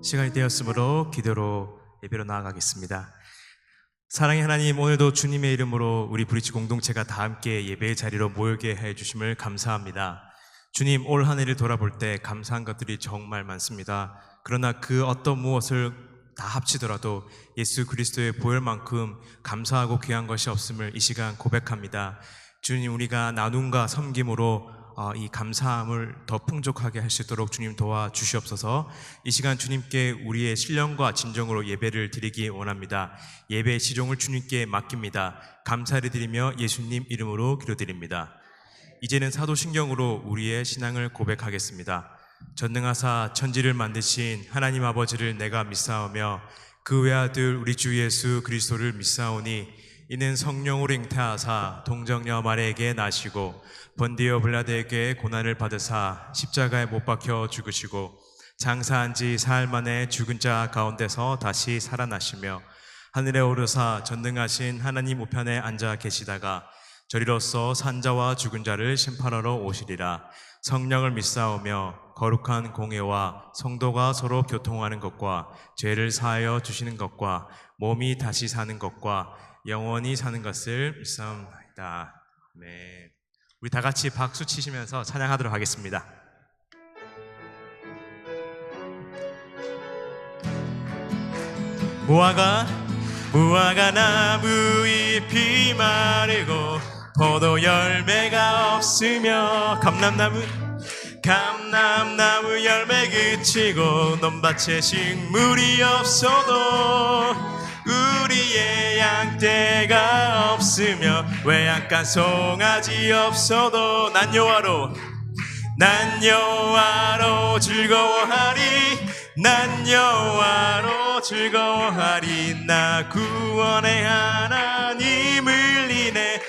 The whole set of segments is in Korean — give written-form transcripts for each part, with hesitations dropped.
시간이 되었으므로 기도로 예배로 나아가겠습니다. 사랑의 하나님, 오늘도 주님의 이름으로 우리 브릿지 공동체가 다 함께 예배의 자리로 모이게 해주심을 감사합니다. 주님, 올 한 해를 돌아볼 때 감사한 것들이 정말 많습니다. 그러나 그 어떤 무엇을 다 합치더라도 예수 그리스도의 보혈만큼 감사하고 귀한 것이 없음을 이 시간 고백합니다. 주님, 우리가 나눔과 섬김으로 이 감사함을 더 풍족하게 할 수 있도록 주님 도와주시옵소서. 이 시간 주님께 우리의 신령과 진정으로 예배를 드리기 원합니다. 예배의 시종을 주님께 맡깁니다. 감사를 드리며 예수님 이름으로 기도드립니다. 이제는 사도신경으로 우리의 신앙을 고백하겠습니다. 전능하사 천지를 만드신 하나님 아버지를 내가 믿사오며 그 외아들 우리 주 예수 그리스도를 믿사오니 이는 성령으로 잉태하사 동정녀 마리아에게 나시고 본디오 빌라도에게 고난을 받으사 십자가에 못 박혀 죽으시고 장사한 지 사흘 만에 죽은 자 가운데서 다시 살아나시며 하늘에 오르사 전능하신 하나님 우편에 앉아 계시다가 저리로서 산자와 죽은 자를 심판하러 오시리라. 성령을 믿사오며 거룩한 공예와 성도가 서로 교통하는 것과 죄를 사하여 주시는 것과 몸이 다시 사는 것과 영원히 사는 것을 믿사옵나이다. 네. 우리 다 같이 박수 치시면서 찬양하도록 하겠습니다. 무화과 나무 잎이 마르고 포도 열매가 없으며 감람나무 열매 그치고 논밭에 식물이 없어도 우리의 양떼가 없으며 외양간 송아지 없어도 난 여호와로 즐거워하리 나 구원의 하나님을 인해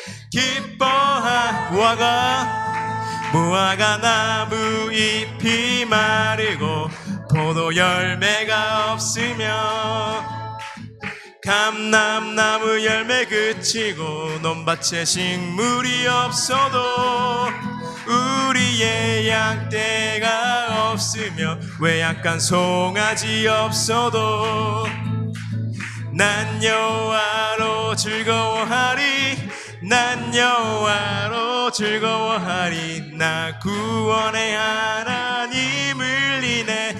무화과 나무 잎이 마르고 포도 열매가 없으며 감람나무 열매 그치고 논밭에 식물이 없어도 우리의 양떼가 없으며 외양간 송아지 없어도 난 여호와로 즐거워하리 나 구원의 하나님을 인해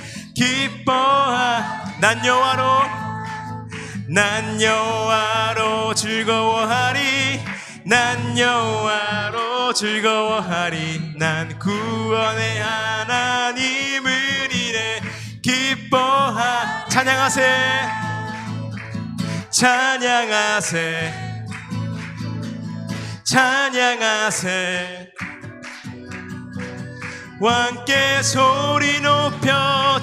난 여호와로 즐거워하리 난 구원의 하나님을 인해 찬양하세 왕께 소리 높여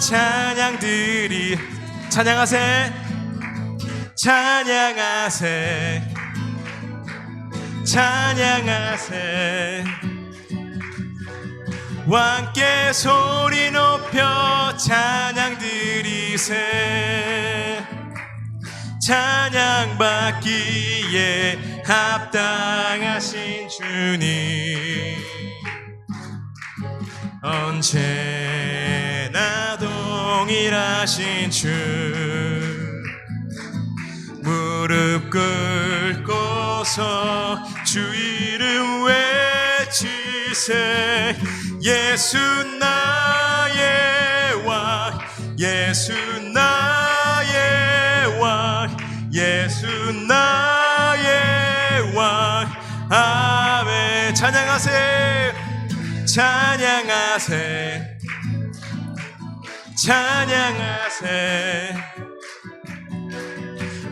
찬양하세 왕께 소리 높여 찬양 드리세 찬양받기에 합당하신 주님 언제나 동일하신 주 무릎 꿇고서 주 이름 외치세 예수 나의 왕 예수 나의 왕 아멘 찬양하세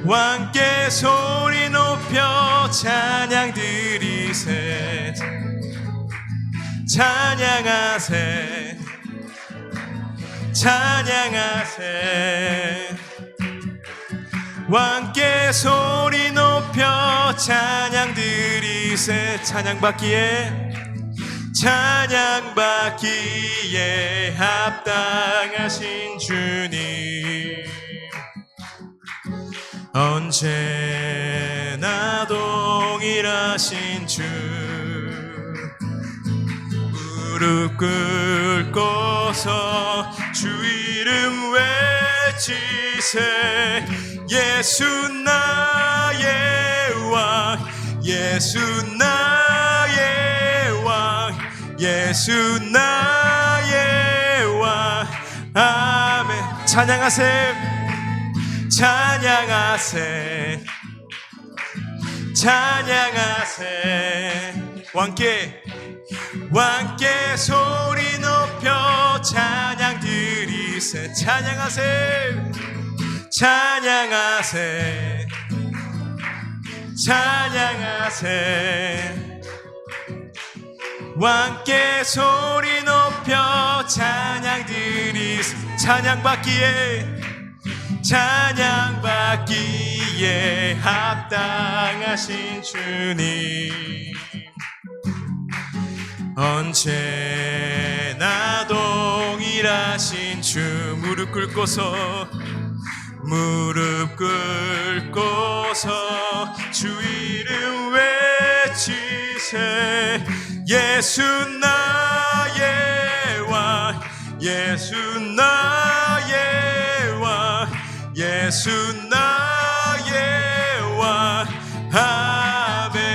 왕께 소리 높여 찬양 드리세 찬양하세 왕께 소리 높여 찬양 드리세 찬양받기에 합당하신 주님 언제나 동일하신 주 무릎 꿇고서 주 이름 외치세. 예수 나의 왕, 예수 나의 왕, 예수 나의 왕. 아멘. 찬양하세, 찬양하세, 찬양하세. 왕께, 왕께 소리 높여 찬양 드리세. 찬양하세, 찬양하세, 찬양하세. 왕께 소리 높여 찬양 드리세. 찬양받기에, 찬양받기에 합당하신 주님. 언제나 동일하신 주. 무릎 꿇고서, 무릎 꿇고서 주 이름 외치세. 예수 나의 왕, 예수 나의 왕, 예수 나의 왕. 아멘.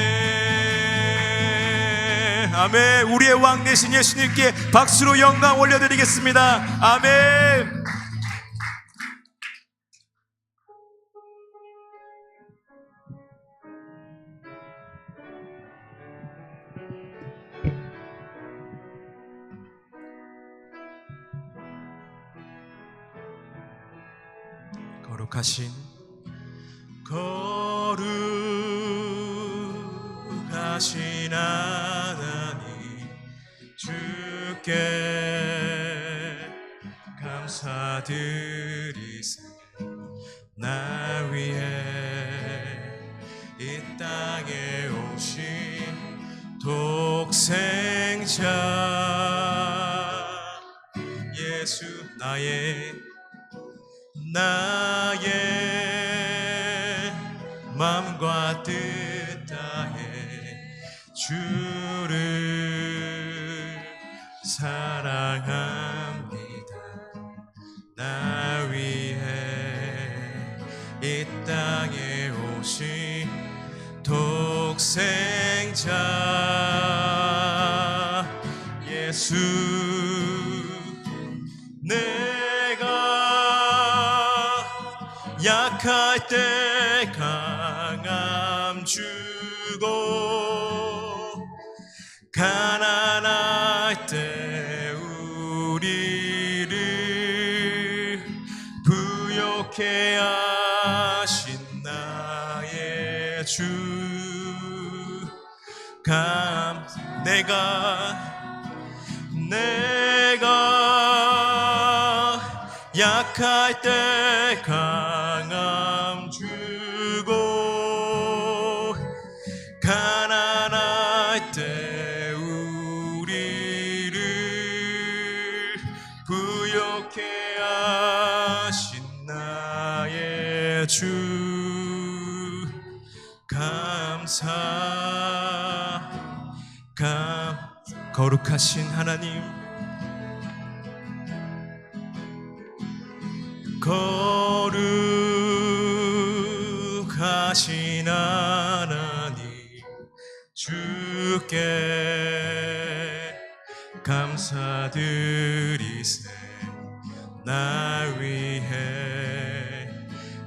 아멘. 우리의 왕 되신 예수님께 박수로 영광 올려드리겠습니다. 아멘. 거룩하신, 거룩하신 하나님, 주께 감사드리세. 나 위해 이 땅에 오신 독생자 예수, 나의 마음과 뜻 다해 주를 사랑합니다. 나 위해 이 땅에 오신 독생자 예수. 약할 때 강함 주고, 가난할 때 우리를 부욕해 하신 나의 주. 내가 약할 때 강함 주고, 가난할 때 우리를 부욕해 하신 나의 주. 거룩하신 하나님, 거룩하신 하나님, 주께 감사드리세. 나 위해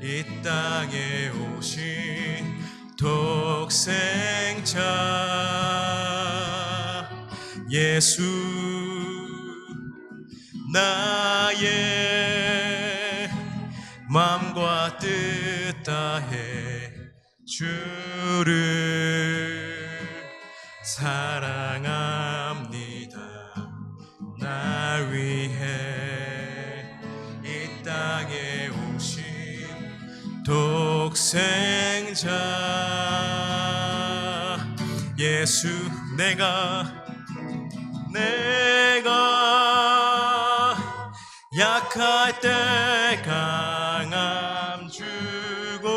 이 땅에 오신 독생자 예수. 나의 마음과 뜻 다해 주를 사랑합니다. 나 위해 이 땅에 오신 독생자 예수. 내가 약할 때 강함 주고,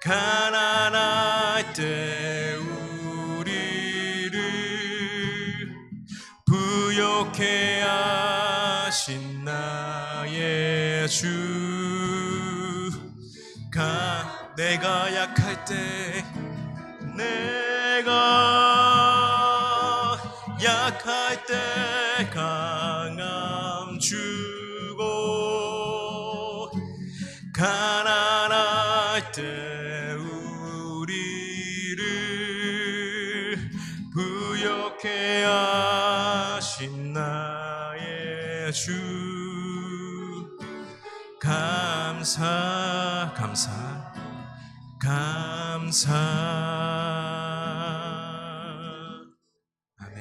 가난할 때 우리를 부욕해 하신 나 나의 주가 내가 약할 때 내가 약할 때 강함 주고 가난할 때 우리를 부욕해 하신 나의 주 감사 아멘.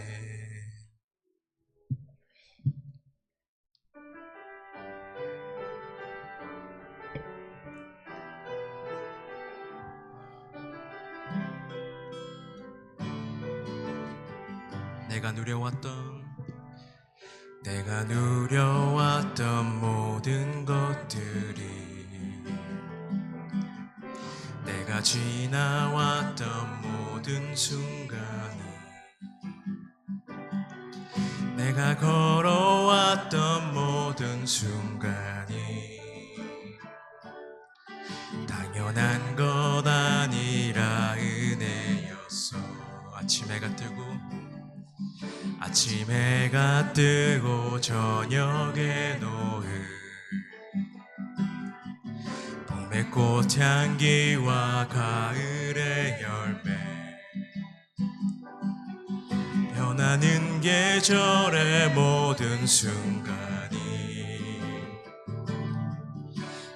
내가 누려왔던 모든 것들이 내가 지나왔던 모든 순간이 내가 걸어왔던 모든 순간이 당연한 것 아니라 은혜였어. 아침 해가 뜨고 저녁에 노을 봄의 꽃향기와 가을의 열매 변하는 계절의 모든 순간이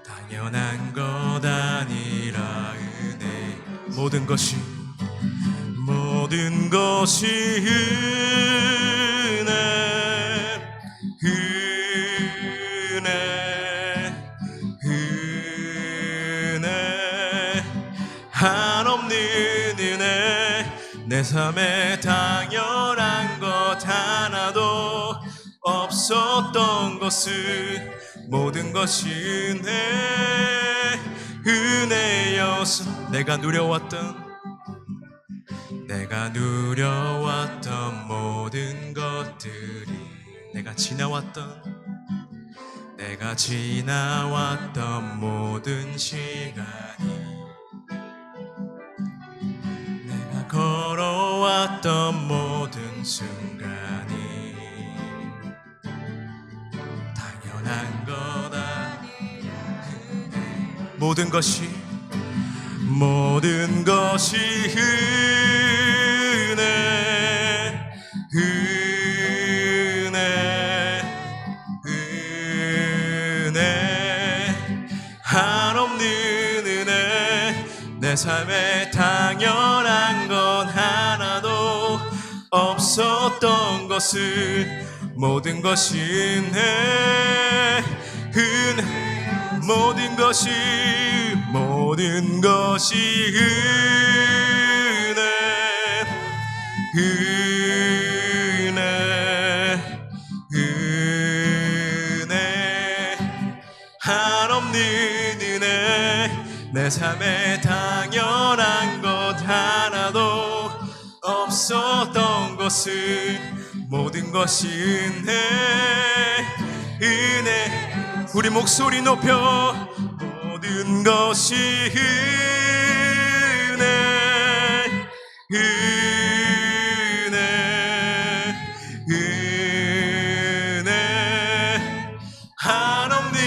당연한 것 아니라 은혜 모든 것이 은혜 한없는 은혜 내 삶에 당연한 것 하나도 없었던 것은 모든 것이 은혜여서 내가 누려왔던 모든 것들이 내가 지나왔던 모든 시간이 내가 걸어왔던 모든 순간이 당연한 거다. 모든 것이 은혜 한없는 은혜 내 삶에 당연한 건 하나도 없었던 것을 모든 것이 은혜 모든 것이 은혜 한없는 은혜 내 삶에 당연한 것 하나도 없었던 것을 모든 것이 은혜 우리 목소리 높여 모든 것이 은혜 한없는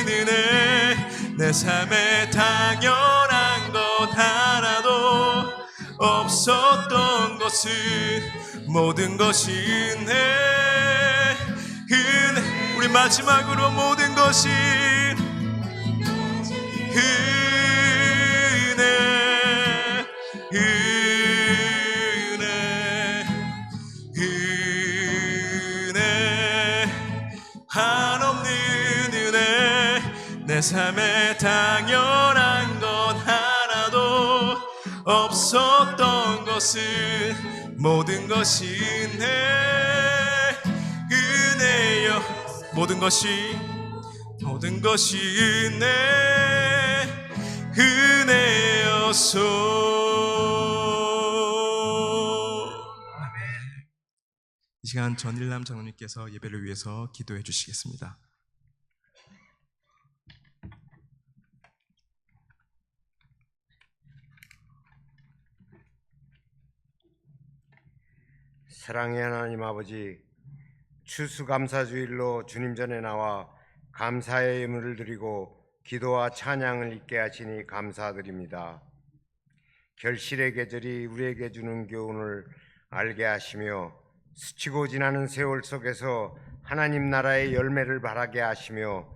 은혜 내 삶에 당연한 것 하나도 없었던 것을 모든 것이 은혜 우리 마지막으로 모든 것이 은혜 한없는 은혜 내 삶에 당연한 것 하나도 없었던 것을 모든 것이 은혜여 모든 것이 은혜여서 이 시간 전일남 장로님께서 예배를 위해서 기도해 주시겠습니다. 사랑의 하나님 아버지, 추수감사주일로 주님 전에 나와 감사의 예물을 드리고 기도와 찬양을 있게 하시니 감사드립니다. 결실의 계절이 우리에게 주는 교훈을 알게 하시며 스치고 지나는 세월 속에서 하나님 나라의 열매를 바라게 하시며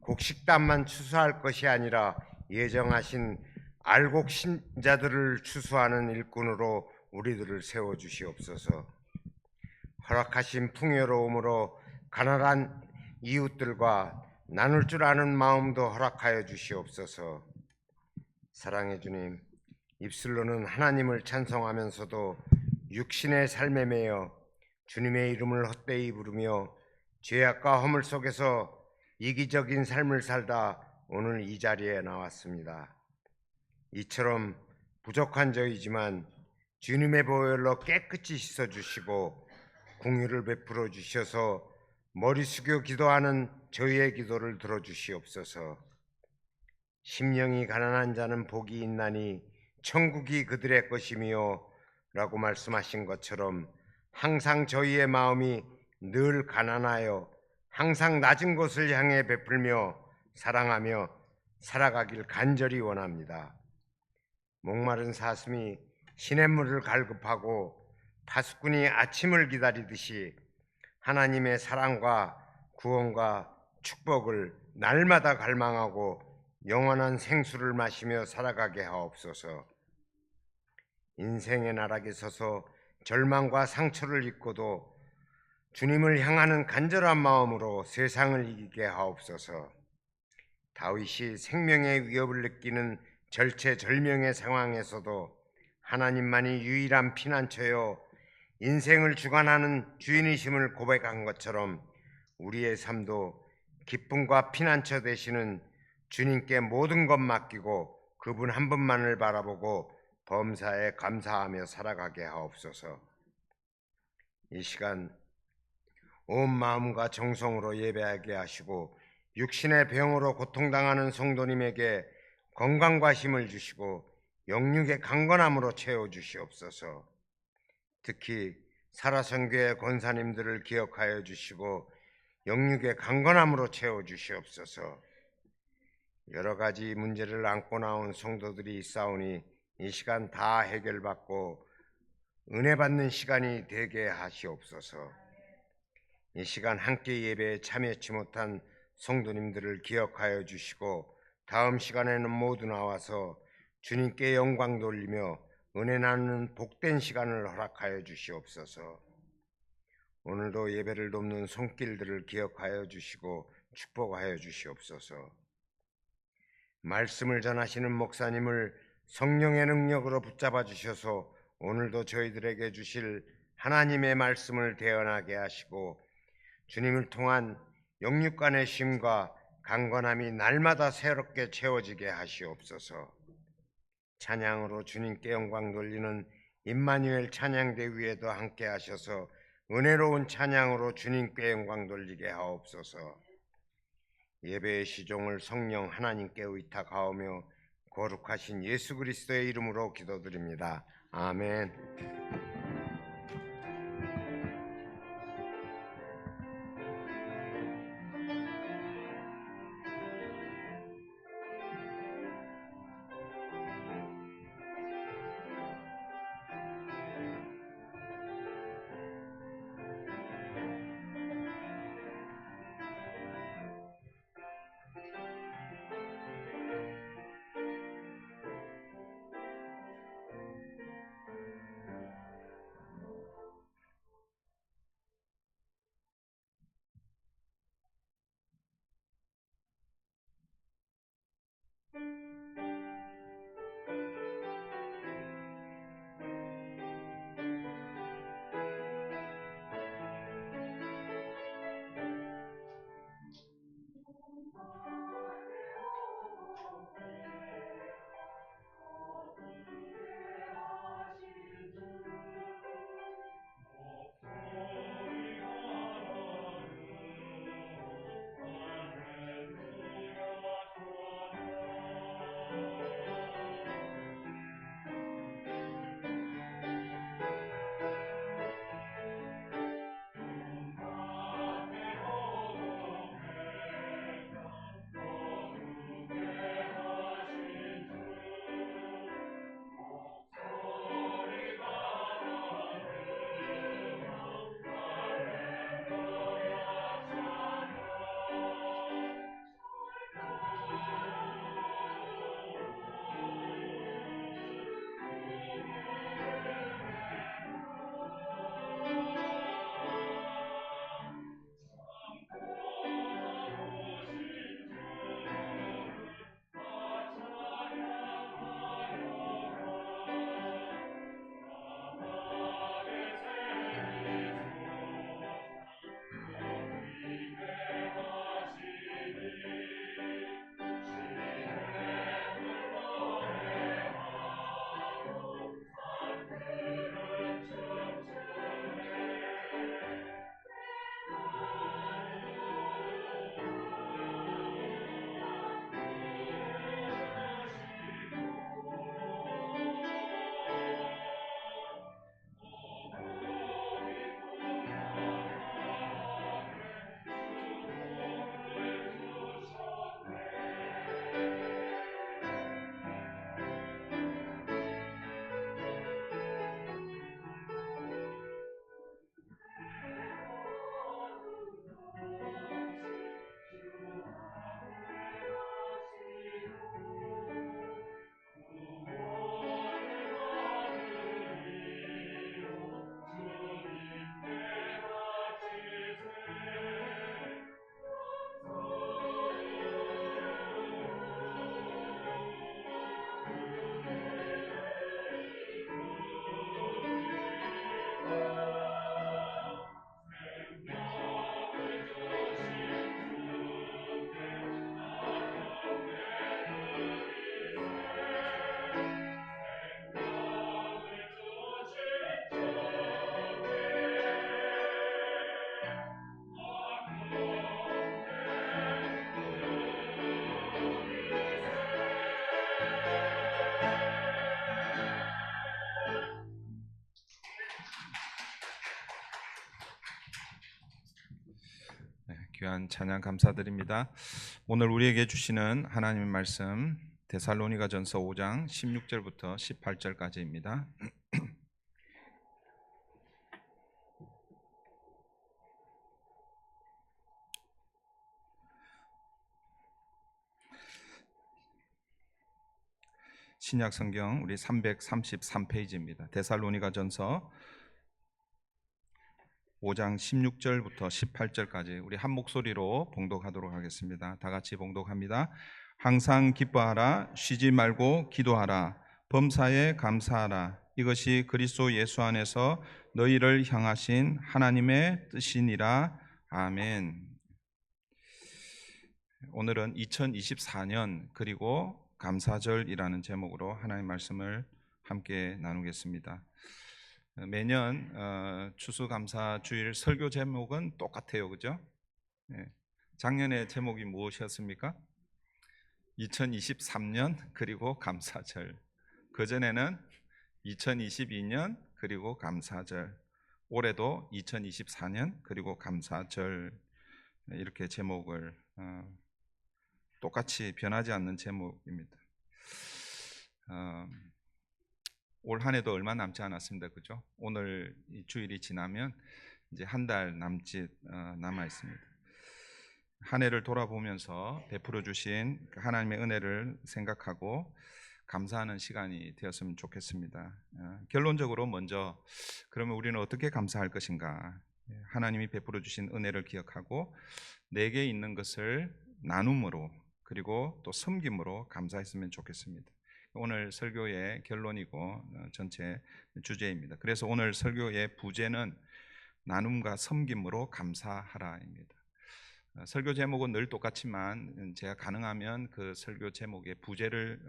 곡식단만 추수할 것이 아니라 예정하신 알곡신자들을 추수하는 일꾼으로 우리들을 세워주시옵소서. 허락하신 풍요로움으로 가난한 이웃들과 나눌 줄 아는 마음도 허락하여 주시옵소서. 사랑의 주님, 입술로는 하나님을 찬송하면서도 육신의 삶에 매여 주님의 이름을 헛되이 부르며 죄악과 허물 속에서 이기적인 삶을 살다 오늘 이 자리에 나왔습니다. 이처럼 부족한 저이지만 주님의 보혈로 깨끗이 씻어주시고 공유를 베풀어 주셔서 머리 숙여 기도하는 저희의 기도를 들어주시옵소서. 심령이 가난한 자는 복이 있나니 천국이 그들의 것이며 라고 말씀하신 것처럼 항상 저희의 마음이 늘 가난하여 항상 낮은 곳을 향해 베풀며 사랑하며 살아가길 간절히 원합니다. 목마른 사슴이 시냇물을 갈급하고 파수꾼이 아침을 기다리듯이 하나님의 사랑과 구원과 축복을 날마다 갈망하고 영원한 생수를 마시며 살아가게 하옵소서. 인생의 나락에 서서 절망과 상처를 입고도 주님을 향하는 간절한 마음으로 세상을 이기게 하옵소서. 다윗이 생명의 위협을 느끼는 절체절명의 상황에서도 하나님만이 유일한 피난처요 인생을 주관하는 주인이심을 고백한 것처럼 우리의 삶도 기쁨과 피난처 되시는 주님께 모든 것 맡기고 그분 한 분만을 바라보고 범사에 감사하며 살아가게 하옵소서. 이 시간 온 마음과 정성으로 예배하게 하시고 육신의 병으로 고통당하는 성도님에게 건강과 힘을 주시고 영육의 강건함으로 채워주시옵소서. 특히 살아선교회 권사님들을 기억하여 주시고 영육의 강건함으로 채워주시옵소서. 여러 가지 문제를 안고 나온 성도들이 있사오니 이 시간 다 해결받고 은혜 받는 시간이 되게 하시옵소서. 이 시간 함께 예배에 참여치 못한 성도님들을 기억하여 주시고 다음 시간에는 모두 나와서 주님께 영광 돌리며 은혜 나누는 복된 시간을 허락하여 주시옵소서. 오늘도 예배를 돕는 손길들을 기억하여 주시고 축복하여 주시옵소서. 말씀을 전하시는 목사님을 성령의 능력으로 붙잡아 주셔서 오늘도 저희들에게 주실 하나님의 말씀을 대언하게 하시고 주님을 통한 영육간의 쉼과 강건함이 날마다 새롭게 채워지게 하시옵소서. 찬양으로 주님께 영광 돌리는 임마누엘 찬양대 위에도 함께 하셔서 은혜로운 찬양으로 주님께 영광 돌리게 하옵소서. 예배의 시종을 성령 하나님께 의탁하오며 거룩하신 예수 그리스도의 이름으로 기도드립니다. 아멘. 귀한 찬양 감사드립니다. 오늘 우리에게 주시는 하나님의 말씀 데살로니가전서 5장 16절부터 18절까지입니다. 신약 성경 우리 333페이지입니다. 데살로니가전서 5장 16절부터 18절까지 우리 한 목소리로 봉독하도록 하겠습니다. 다 같이 봉독합니다. 항상 기뻐하라, 쉬지 말고 기도하라, 범사에 감사하라. 이것이 그리스도 예수 안에서 너희를 향하신 하나님의 뜻이니라. 아멘. 오늘은 2024년 그리고 감사절이라는 제목으로 하나님의 말씀을 함께 나누겠습니다. 매년 추수감사주일 설교 제목은 똑같아요, 그죠? 작년의 제목이 무엇이었습니까? 2023년 그리고 감사절. 그전에는 2022년 그리고 감사절. 올해도 2024년 그리고 감사절. 이렇게 제목을 똑같이 변하지 않는 제목입니다. 올 한 해도 얼마 남지 않았습니다, 그죠? 오늘 이 주일이 지나면 이제 한 달 남짓 남아 있습니다. 한 해를 돌아보면서 베풀어 주신 하나님의 은혜를 생각하고 감사하는 시간이 되었으면 좋겠습니다. 결론적으로 먼저 그러면 우리는 어떻게 감사할 것인가? 하나님이 베풀어 주신 은혜를 기억하고 내게 있는 것을 나눔으로 그리고 또 섬김으로 감사했으면 좋겠습니다. 오늘 설교의 결론이고 전체 주제입니다. 그래서 오늘 설교의 부제는 나눔과 섬김으로 감사하라입니다. 설교 제목은 늘 똑같지만 제가 가능하면 그 설교 제목의 부제를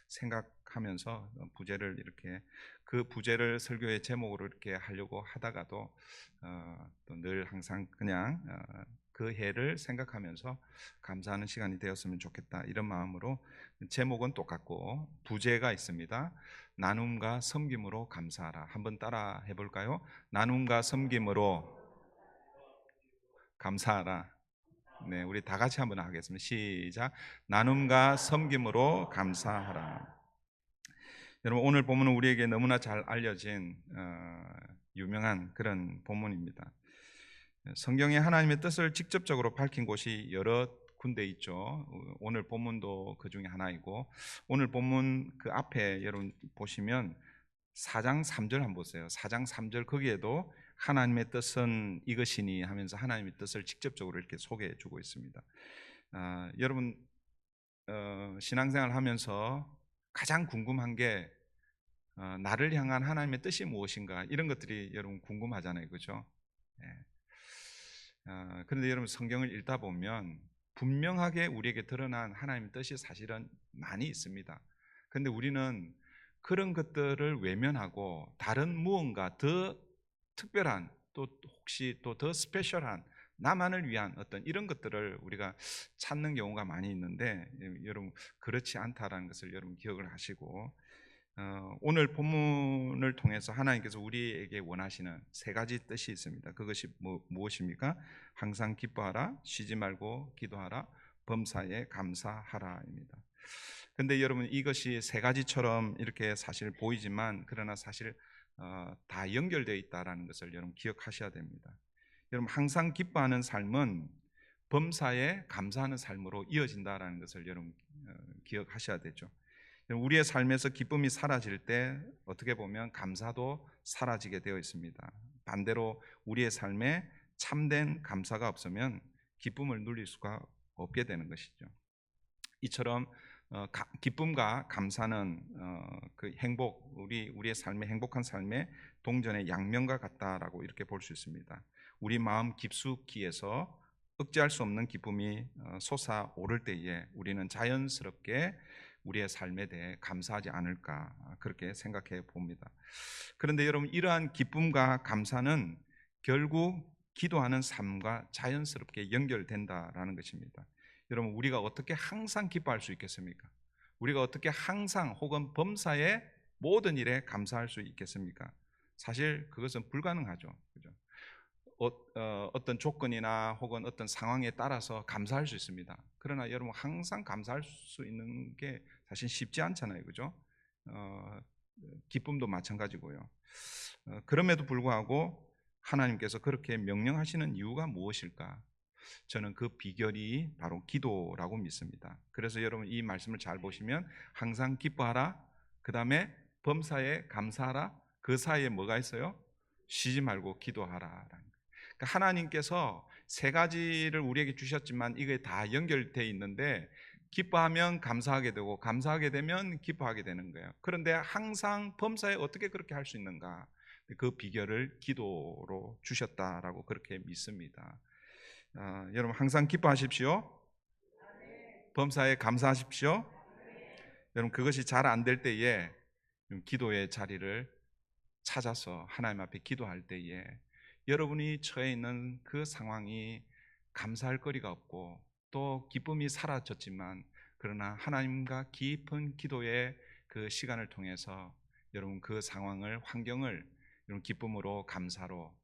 생각하면서 부제를 이렇게 그 부제를 설교의 제목으로 이렇게 하려고 하다가도 또 늘 항상 그냥 그 해를 생각하면서 감사하는 시간이 되었으면 좋겠다, 이런 마음으로 제목은 똑같고 부제가 있습니다. 나눔과 섬김으로 감사하라. 한번 따라 해볼까요? 나눔과 섬김으로 감사하라. 네, 우리 다 같이 한번 하겠습니다. 시작. 나눔과 섬김으로 감사하라. 여러분, 오늘 본문은 우리에게 너무나 잘 알려진 유명한 그런 본문입니다. 성경에 하나님의 뜻을 직접적으로 밝힌 곳이 여러 군데 있죠. 오늘 본문도 그 중에 하나이고, 오늘 본문 그 앞에 여러분 보시면 4장 3절 한번 보세요. 4장 3절 거기에도 하나님의 뜻은 이것이니 하면서 하나님의 뜻을 직접적으로 이렇게 소개해 주고 있습니다. 여러분 신앙생활 하면서 가장 궁금한 게 나를 향한 하나님의 뜻이 무엇인가, 이런 것들이 여러분 궁금하잖아요, 그죠? 그런데 여러분 성경을 읽다 보면 분명하게 우리에게 드러난 하나님의 뜻이 사실은 많이 있습니다. 그런데 우리는 그런 것들을 외면하고 다른 무언가 더 특별한, 또 혹시 또 더 스페셜한, 나만을 위한 어떤 이런 것들을 우리가 찾는 경우가 많이 있는데, 여러분 그렇지 않다라는 것을 여러분 기억을 하시고, 오늘 본문을 통해서 하나님께서 우리에게 원하시는 세 가지 뜻이 있습니다. 그것이 무엇입니까? 항상 기뻐하라, 쉬지 말고 기도하라, 범사에 감사하라입니다. 근데 여러분 이것이 세 가지처럼 이렇게 사실 보이지만 그러나 사실 다 연결되어 있다라는 것을 여러분 기억하셔야 됩니다. 여러분 항상 기뻐하는 삶은 범사에 감사하는 삶으로 이어진다라는 것을 여러분 기억하셔야 되죠. 우리의 삶에서 기쁨이 사라질 때 어떻게 보면 감사도 사라지게 되어 있습니다. 반대로 우리의 삶에 참된 감사가 없으면 기쁨을 누릴 수가 없게 되는 것이죠. 이처럼 기쁨과 감사는 그 행복, 우리의 삶의 행복한 삶의 동전의 양면과 같다라고 이렇게 볼 수 있습니다. 우리 마음 깊숙이에서 억제할 수 없는 기쁨이 솟아오를 때에 우리는 자연스럽게 우리의 삶에 대해 감사하지 않을까, 그렇게 생각해 봅니다. 그런데 여러분 이러한 기쁨과 감사는 결국 기도하는 삶과 자연스럽게 연결된다라는 것입니다. 여러분 우리가 어떻게 항상 기뻐할 수 있겠습니까? 우리가 어떻게 항상 혹은 범사의 모든 일에 감사할 수 있겠습니까? 사실 그것은 불가능하죠, 그죠? 어떤 조건이나 혹은 어떤 상황에 따라서 감사할 수 있습니다. 그러나 여러분 항상 감사할 수 있는 게 사실 쉽지 않잖아요, 그죠? 기쁨도 마찬가지고요. 그럼에도 불구하고 하나님께서 그렇게 명령하시는 이유가 무엇일까? 저는 그 비결이 바로 기도라고 믿습니다. 그래서 여러분 이 말씀을 잘 보시면 항상 기뻐하라, 그 다음에 범사에 감사하라, 그 사이에 뭐가 있어요? 쉬지 말고 기도하라. 그러니까 하나님께서 세 가지를 우리에게 주셨지만 이게 다 연결되어 있는데 기뻐하면 감사하게 되고 감사하게 되면 기뻐하게 되는 거예요. 그런데 항상 범사에 어떻게 그렇게 할 수 있는가? 그 비결을 기도로 주셨다라고 그렇게 믿습니다. 여러분 항상 기뻐하십시오. 범사에 감사하십시오. 여러분 그것이 잘 안 될 때에 기도의 자리를 찾아서 하나님 앞에 기도할 때에 여러분이 처해 있는 그 상황이 감사할 거리가 없고 또 기쁨이 사라졌지만 그러나 하나님과 깊은 기도의 그 시간을 통해서 여러분 그 상황을 환경을 여러분 기쁨으로 감사로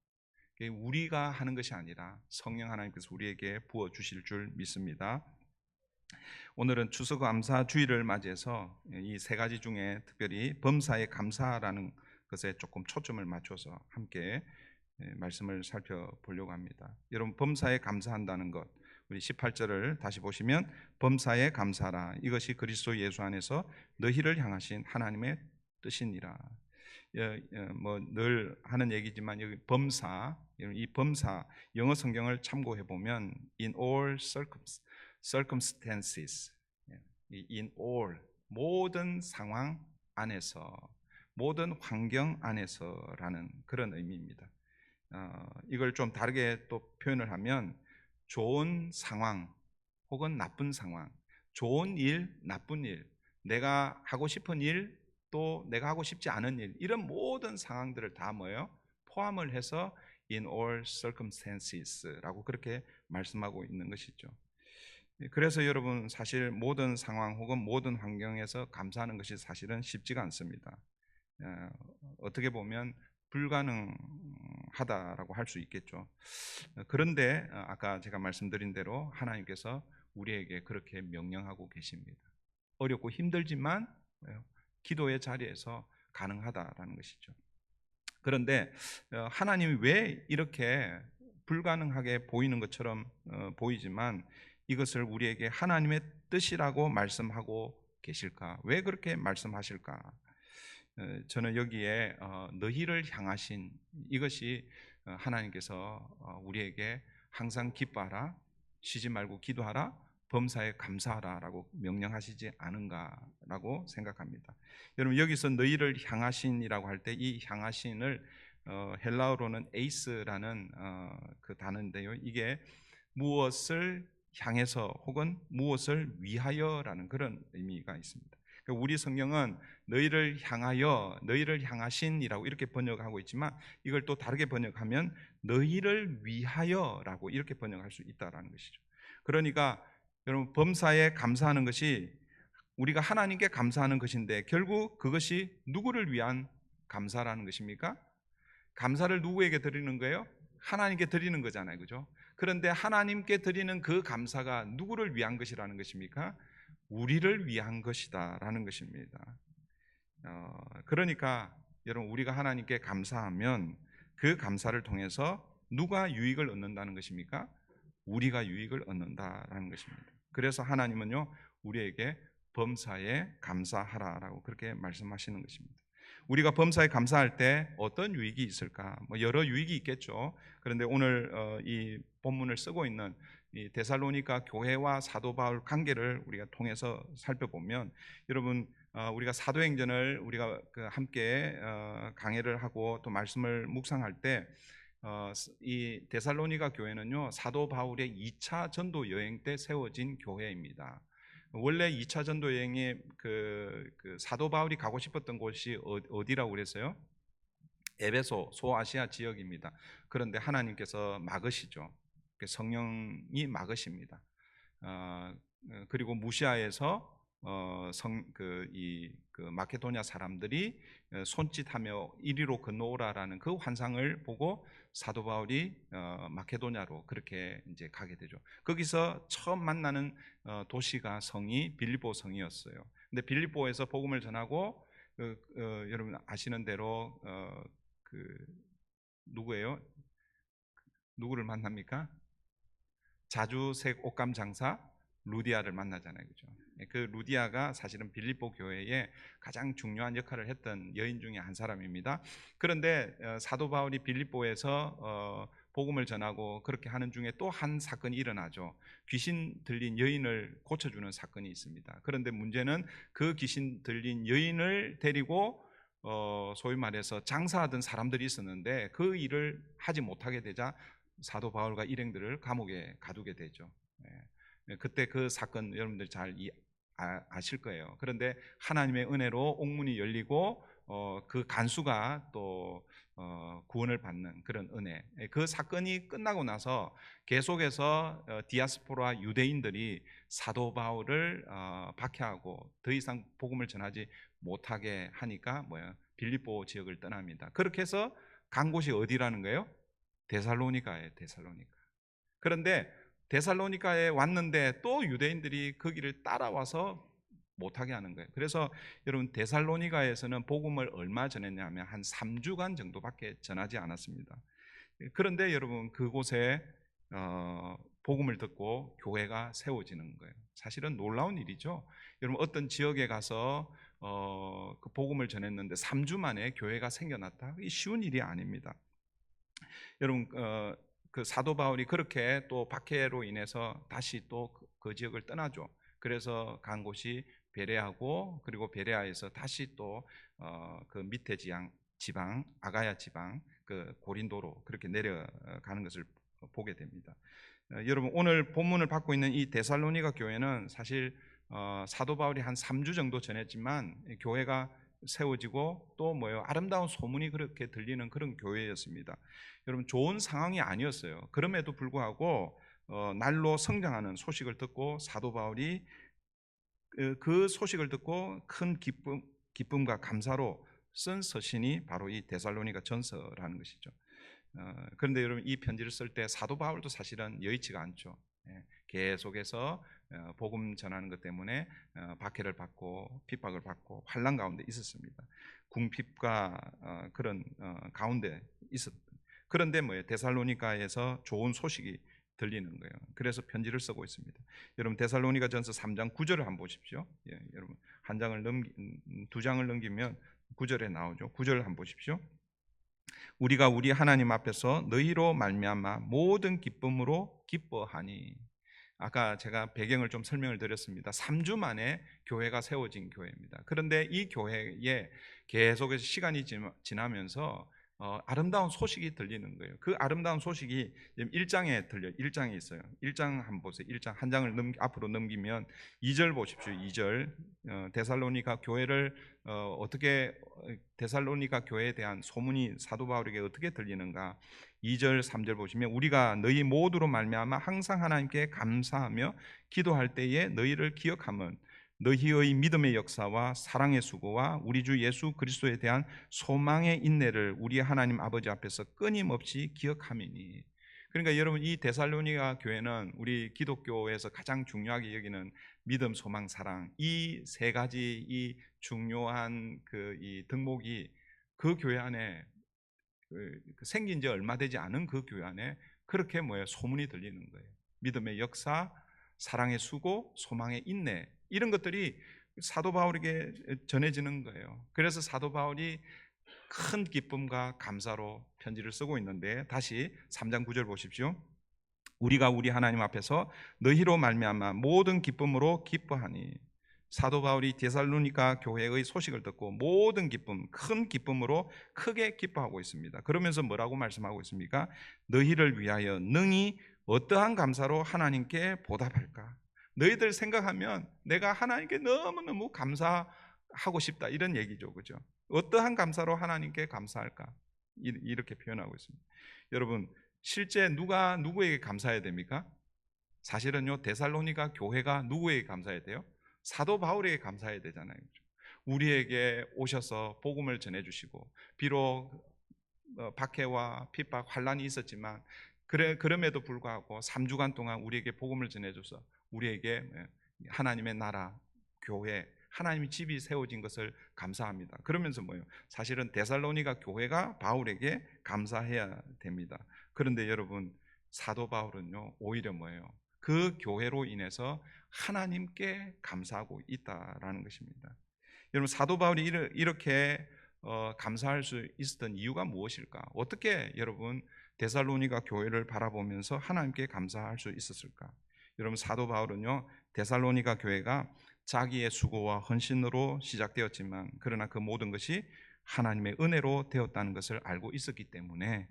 우리가 하는 것이 아니라 성령 하나님께서 우리에게 부어 주실 줄 믿습니다. 오늘은 추수감사 주일을 맞이해서 이 세 가지 중에 특별히 범사에 감사라는 것에 조금 초점을 맞춰서 함께 말씀을 살펴보려고 합니다. 여러분 범사에 감사한다는 것, 우리 18절을 다시 보시면 범사에 감사하라, 이것이 그리스도 예수 안에서 너희를 향하신 하나님의 뜻이니라. 뭐 늘 하는 얘기지만 여기 범사, 이 범사 영어 성경을 참고해 보면 in all circumstances, in all 모든 상황 안에서, 모든 환경 안에서라는 그런 의미입니다. 이걸 좀 다르게 또 표현을 하면 좋은 상황 혹은 나쁜 상황, 좋은 일, 나쁜 일, 내가 하고 싶은 일, 또 내가 하고 싶지 않은 일, 이런 모든 상황들을 다 뭐예요? 포함을 해서 in all circumstances라고 그렇게 말씀하고 있는 것이죠. 그래서 여러분 사실 모든 상황 혹은 모든 환경에서 감사하는 것이 사실은 쉽지가 않습니다. 어떻게 보면 불가능하다라고 할 수 있겠죠. 그런데 아까 제가 말씀드린 대로 하나님께서 우리에게 그렇게 명령하고 계십니다. 어렵고 힘들지만 기도의 자리에서 가능하다라는 것이죠. 그런데 하나님이 왜 이렇게 불가능하게 보이는 것처럼 보이지만 이것을 우리에게 하나님의 뜻이라고 말씀하고 계실까? 왜 그렇게 말씀하실까? 저는 여기에 너희를 향하신 이것이 하나님께서 우리에게 항상 기뻐하라, 쉬지 말고 기도하라, 범사에 감사하라라고 명령하시지 않은가라고 생각합니다. 여러분 여기서 너희를 향하신이라고 할 때 이 향하신을 헬라어로는 에이스라는 그 단어인데요. 이게 무엇을 향해서 혹은 무엇을 위하여라는 그런 의미가 있습니다. 그러니까 우리 성경은 너희를 향하여, 너희를 향하신이라고 이렇게 번역하고 있지만 이걸 또 다르게 번역하면 너희를 위하여라고 이렇게 번역할 수 있다라는 것이죠. 그러니까 여러분 범사에 감사하는 것이 우리가 하나님께 감사하는 것인데 결국 그것이 누구를 위한 감사라는 것입니까? 감사를 누구에게 드리는 거예요? 하나님께 드리는 거잖아요, 그죠? 그런데 하나님께 드리는 그 감사가 누구를 위한 것이라는 것입니까? 우리를 위한 것이다라는 것입니다. 그러니까 여러분 우리가 하나님께 감사하면 그 감사를 통해서 누가 유익을 얻는다는 것입니까? 우리가 유익을 얻는다라는 것입니다. 그래서 하나님은요 우리에게 범사에 감사하라라고 그렇게 말씀하시는 것입니다. 우리가 범사에 감사할 때 어떤 유익이 있을까? 뭐 여러 유익이 있겠죠. 그런데 오늘 이 본문을 쓰고 있는 이 데살로니가 교회와 사도 바울 관계를 우리가 통해서 살펴보면 여러분 우리가 사도행전을 우리가 함께 강해를 하고 또 말씀을 묵상할 때 이 데살로니가 교회는요 사도 바울의 2차 전도 여행 때 세워진 교회입니다. 원래 2차 전도 여행에 그 사도 바울이 가고 싶었던 곳이 어디라고 그랬어요? 에베소, 소아시아 지역입니다. 그런데 하나님께서 막으시죠. 성령이 막으십니다. 그리고 무시아에서 마케도냐 사람들이 손짓하며 이리로 건너오라라는 그 환상을 보고 사도 바울이 마케도냐로 그렇게 이제 가게 되죠. 거기서 처음 만나는 도시가 성이 빌립보 성이었어요. 근데 빌립보에서 복음을 전하고 여러분 아시는 대로 누구예요? 누구를 만납니까? 자주색 옷감 장사 루디아를 만나잖아요, 그죠? 그 루디아가 사실은 빌립보 교회에 가장 중요한 역할을 했던 여인 중에 한 사람입니다. 그런데 사도 바울이 빌립보에서 복음을 전하고 그렇게 하는 중에 또 한 사건이 일어나죠. 귀신 들린 여인을 고쳐주는 사건이 있습니다. 그런데 문제는 그 귀신 들린 여인을 데리고 소위 말해서 장사하던 사람들이 있었는데 그 일을 하지 못하게 되자 사도 바울과 일행들을 감옥에 가두게 되죠. 그때 그 사건 여러분들 잘 아실 거예요. 그런데 하나님의 은혜로 옥문이 열리고 그 간수가 또 구원을 받는 그런 은혜. 그 사건이 끝나고 나서 계속해서 디아스포라 유대인들이 사도 바울을 박해하고 더 이상 복음을 전하지 못하게 하니까 빌립보 지역을 떠납니다. 그렇게 해서 간 곳이 어디라는 거예요? 데살로니가예요. 데살로니가. 그런데 데살로니가에 왔는데 또 유대인들이 거기를 따라와서 못하게 하는 거예요. 그래서 여러분 데살로니가에서는 복음을 얼마 전했냐면 한 3주간 정도밖에 전하지 않았습니다. 그런데 여러분 그곳에 복음을 듣고 교회가 세워지는 거예요. 사실은 놀라운 일이죠. 여러분 어떤 지역에 가서 그 복음을 전했는데 3주 만에 교회가 생겨났다? 이 쉬운 일이 아닙니다. 여러분 그 사도 바울이 그렇게 또 박해로 인해서 다시 또 그 지역을 떠나죠. 그래서 간 곳이 베레아고 그리고 베레아에서 다시 또 그 밑에 지방 아가야 지방 그 고린도로 그렇게 내려가는 것을 보게 됩니다. 여러분 오늘 본문을 받고 있는 이 데살로니가 교회는 사실 사도 바울이 한 3주 정도 전했지만 교회가 세워지고 또 아름다운 소문이 그렇게 들리는 그런 교회였습니다. 여러분 좋은 상황이 아니었어요. 그럼에도 불구하고 날로 성장하는 소식을 듣고 사도 바울이 그 소식을 듣고 큰 기쁨과 감사로 쓴 서신이 바로 이 데살로니가 전서라는 것이죠. 그런데 여러분 이 편지를 쓸 때 사도 바울도 사실은 여의치가 않죠. 계속해서 복음 전하는 것 때문에 박해를 받고 핍박을 받고 환난 가운데 있었습니다. 궁핍과 그런 가운데 그런데 데살로니가에서 좋은 소식이 들리는 거예요. 그래서 편지를 쓰고 있습니다. 여러분 데살로니가전서 3장 9절을 한번 보십시오. 여러분 두 장을 넘기면 9절에 나오죠. 9절을 한번 보십시오. 우리가 우리 하나님 앞에서 너희로 말미암아 모든 기쁨으로 기뻐하니. 아까 제가 배경을 좀 설명을 드렸습니다. 3주 만에 교회가 세워진 교회입니다. 그런데 이 교회에 계속해서 시간이 지나면서 아름다운 소식이 들리는 거예요. 그 아름다운 소식이 1장에 들려요. 1장에 있어요. 1장 한번 보세요. 1장 한 장을 앞으로 넘기면 2절 보십시오. 2절 데살로니가 교회를 어떻게 데살로니가 교회에 대한 소문이 사도 바울에게 어떻게 들리는가. 2절 3절 보시면 우리가 너희 모두로 말미암아 항상 하나님께 감사하며 기도할 때에 너희를 기억하면 너희의 믿음의 역사와 사랑의 수고와 우리 주 예수 그리스도에 대한 소망의 인내를 우리 하나님 아버지 앞에서 끊임없이 기억함이니. 그러니까 여러분 이 데살로니가 교회는 우리 기독교에서 가장 중요하게 여기는 믿음, 소망, 사랑 이 세 가지 이 중요한 이 덕목이 그 교회 안에 생긴 지 얼마 되지 않은 그 교회 안에 그렇게 소문이 들리는 거예요. 믿음의 역사, 사랑의 수고, 소망의 인내 이런 것들이 사도 바울에게 전해지는 거예요. 그래서 사도 바울이 큰 기쁨과 감사로 편지를 쓰고 있는데 다시 3장 9절 보십시오. 우리가 우리 하나님 앞에서 너희로 말미암아 모든 기쁨으로 기뻐하니. 사도 바울이 데살로니가 교회의 소식을 듣고 모든 기쁨, 큰 기쁨으로 크게 기뻐하고 있습니다. 그러면서 뭐라고 말씀하고 있습니까? 너희를 위하여 능히 어떠한 감사로 하나님께 보답할까? 너희들 생각하면 내가 하나님께 너무너무 감사하고 싶다 이런 얘기죠. 그죠? 어떠한 감사로 하나님께 감사할까? 이렇게 표현하고 있습니다. 여러분 실제 누가 누구에게 감사해야 됩니까? 사실은요 데살로니가 교회가 누구에게 감사해야 돼요? 사도 바울에게 감사해야 되잖아요. 그죠? 우리에게 오셔서 복음을 전해주시고, 비록 박해와 핍박, 환란이 있었지만 그럼에도 불구하고 3주간 동안 우리에게 복음을 전해줘서 우리에게 하나님의 나라, 교회, 하나님의 집이 세워진 것을 감사합니다. 그러면서 뭐예요? 사실은 데살로니가 교회가 바울에게 감사해야 됩니다. 그런데 여러분, 사도 바울은요, 오히려 뭐예요? 그 교회로 인해서 하나님께 감사하고 있다라는 것입니다. 여러분, 사도 바울이 이렇게 감사할 수 있었던 이유가 무엇일까? 어떻게 여러분 데살로니가 교회를 바라보면서 하나님께 감사할 수 있었을까? 여러분, 사도 바울은요, 데살로니가 교회가 자기의 수고와 헌신으로 시작되었지만 그러나 그 모든 것이 하나님의 은혜로 되었다는 것을 알고 있었기 때문에,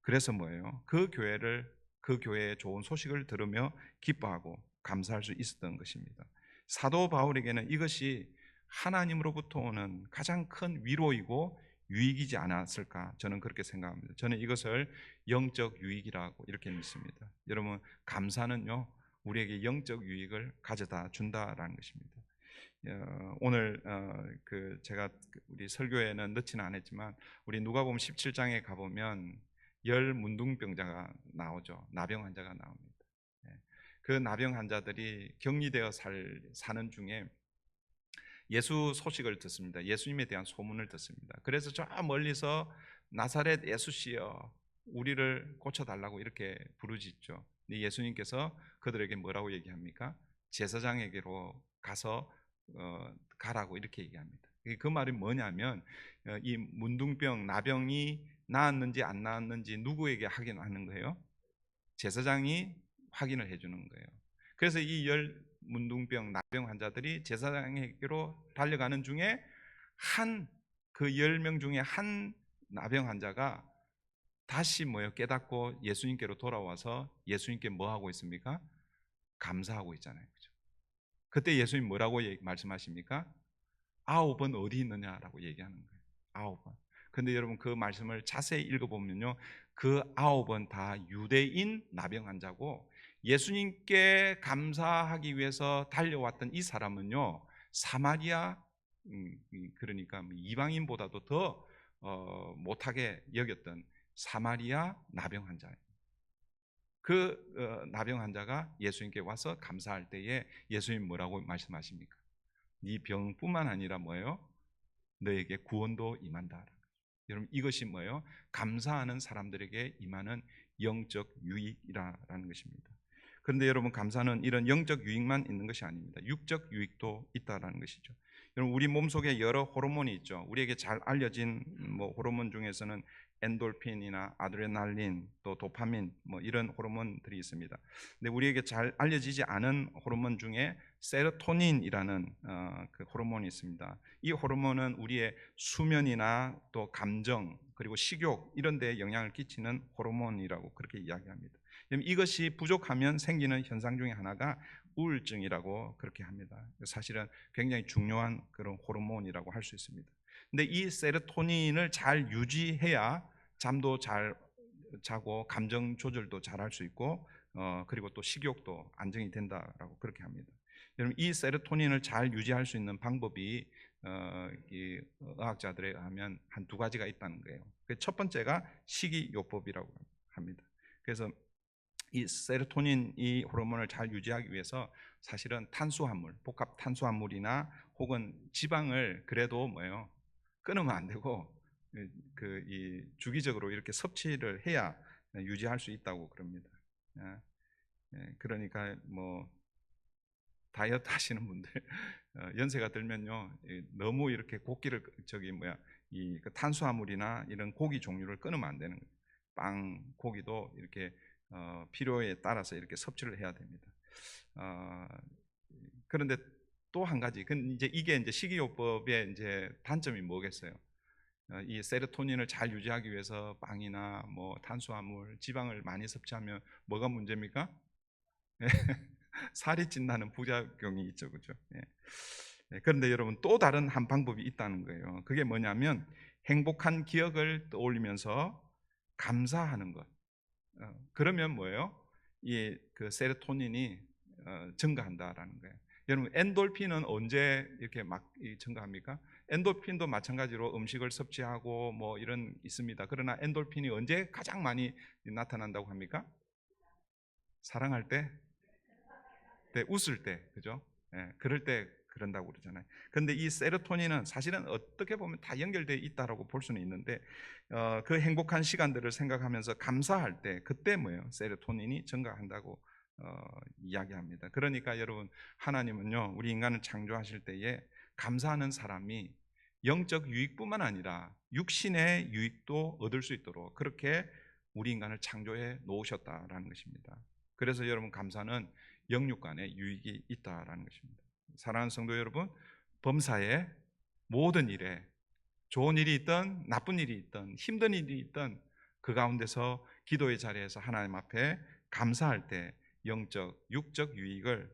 그래서 뭐예요? 그 교회의 좋은 소식을 들으며 기뻐하고 감사할 수 있었던 것입니다. 사도 바울에게는 이것이 하나님으로부터 오는 가장 큰 위로이고 유익이지 않았을까, 저는 그렇게 생각합니다. 저는 이것을 영적 유익이라고 이렇게 믿습니다. 여러분, 감사는요, 우리에게 영적 유익을 가져다 준다라는 것입니다. 오늘 제가 우리 설교에는 넣지는 않았지만 우리 누가복음 17장에 가보면 문둥병자가 나오죠. 나병 환자가 나옵니다. 그 나병 환자들이 격리되어 사는 중에 예수 소식을 듣습니다. 예수님에 대한 소문을 듣습니다. 그래서 저 멀리서 나사렛 예수씨여 우리를 고쳐달라고 이렇게 부르짖죠. 예수님께서 그들에게 뭐라고 얘기합니까? 제사장에게로 가서 가라고 이렇게 얘기합니다. 그 말이 뭐냐면 이 문둥병, 나병이 나았는지 안 나았는지 누구에게 확인하는 거예요? 제사장이 확인을 해주는 거예요. 그래서 이 문둥병, 나병 환자들이 제사장에게로 달려가는 중에 그 10명 중에 한 나병 환자가 다시 깨닫고 예수님께로 돌아와서 예수님께 뭐 하고 있습니까? 감사하고 있잖아요. 그죠? 그때 예수님 뭐라고 말씀하십니까? 9번 어디 있느냐라고 얘기하는 거예요. 9번. 근데 여러분, 그 말씀을 자세히 읽어보면요, 그 9번 다 유대인 나병 환자고, 예수님께 감사하기 위해서 달려왔던 이 사람은요, 사마리아, 그러니까 이방인보다도 더 못하게 여겼던 사마리아 나병 환자예요. 그 나병 환자가 예수님께 와서 감사할 때에 예수님 뭐라고 말씀하십니까? 네 병뿐만 아니라 뭐예요? 너에게 구원도 임한다. 여러분, 이것이 뭐예요? 감사하는 사람들에게 임하는 영적 유익이라는 것입니다. 그런데 여러분, 감사는 이런 영적 유익만 있는 것이 아닙니다. 육적 유익도 있다라는 것이죠. 여러분, 우리 몸속에 여러 호르몬이 있죠. 우리에게 잘 알려진 호르몬 중에서는 엔돌핀이나 아드레날린, 또 도파민 이런 호르몬들이 있습니다. 근데 우리에게 잘 알려지지 않은 호르몬 중에 세로토닌이라는 그 호르몬이 있습니다. 이 호르몬은 우리의 수면이나 또 감정, 그리고 식욕 이런 데에 영향을 끼치는 호르몬이라고 그렇게 이야기합니다. 이것이 부족하면 생기는 현상 중에 하나가 우울증이라고 그렇게 합니다. 사실은 굉장히 중요한 그런 호르몬이라고 할 수 있습니다. 근데 이 세로토닌을 잘 유지해야 잠도 잘 자고 감정 조절도 잘 할 수 있고 그리고 또 식욕도 안정이 된다라고 그렇게 합니다. 여러분, 이 세로토닌을 잘 유지할 수 있는 방법이 이 의학자들에 의하면 한 2가지가 있다는 거예요. 첫 번째가 식이요법이라고 합니다. 그래서 이 세로토닌, 이 호르몬을 잘 유지하기 위해서 사실은 탄수화물, 복합 탄수화물이나 혹은 지방을 그래도 끊으면 안 되고 이 주기적으로 이렇게 섭취를 해야 유지할 수 있다고 그럽니다. 그러니까 다이어트 하시는 분들 연세가 들면요, 너무 이렇게 고기를 이 탄수화물이나 이런 고기 종류를 끊으면 안 되는 거예요. 빵, 고기도 이렇게 필요에 따라서 이렇게 섭취를 해야 됩니다. 그런데 또 한 가지, 이게 이제 식이요법의 이제 단점이 뭐겠어요? 이 세로토닌을 잘 유지하기 위해서 빵이나 탄수화물, 지방을 많이 섭취하면 뭐가 문제입니까? 살이 찐다는 부작용이 있죠, 그죠? 그런데 여러분, 또 다른 한 방법이 있다는 거예요. 그게 뭐냐면 행복한 기억을 떠올리면서 감사하는 것. 그러면 뭐예요? 그 세로토닌이 증가한다라는 거예요. 여러분 엔돌핀은 언제 이렇게 막 증가합니까? 엔돌핀도 마찬가지로 음식을 섭취하고 뭐 이런 있습니다. 그러나 엔돌핀이 언제 가장 많이 나타난다고 합니까? 사랑할 때, 웃을 때, 그죠? 예, 그럴 때 그런다고 그러잖아요. 그런데 이 세로토닌은 사실은 어떻게 보면 다 연결되어 있다라고 볼 수는 있는데, 그 행복한 시간들을 생각하면서 감사할 때, 그때 뭐예요? 세로토닌이 증가한다고 이야기합니다. 그러니까 여러분, 하나님은요, 우리 인간을 창조하실 때에 감사하는 사람이 영적 유익뿐만 아니라 육신의 유익도 얻을 수 있도록 그렇게 우리 인간을 창조해 놓으셨다라는 것입니다. 그래서 여러분, 감사는 영육 간의 유익이 있다라는 것입니다. 사랑하는 성도 여러분, 범사의 모든 일에 좋은 일이 있든 나쁜 일이 있든 힘든 일이 있든 그 가운데서 기도의 자리에서 하나님 앞에 감사할 때 영적, 육적 유익을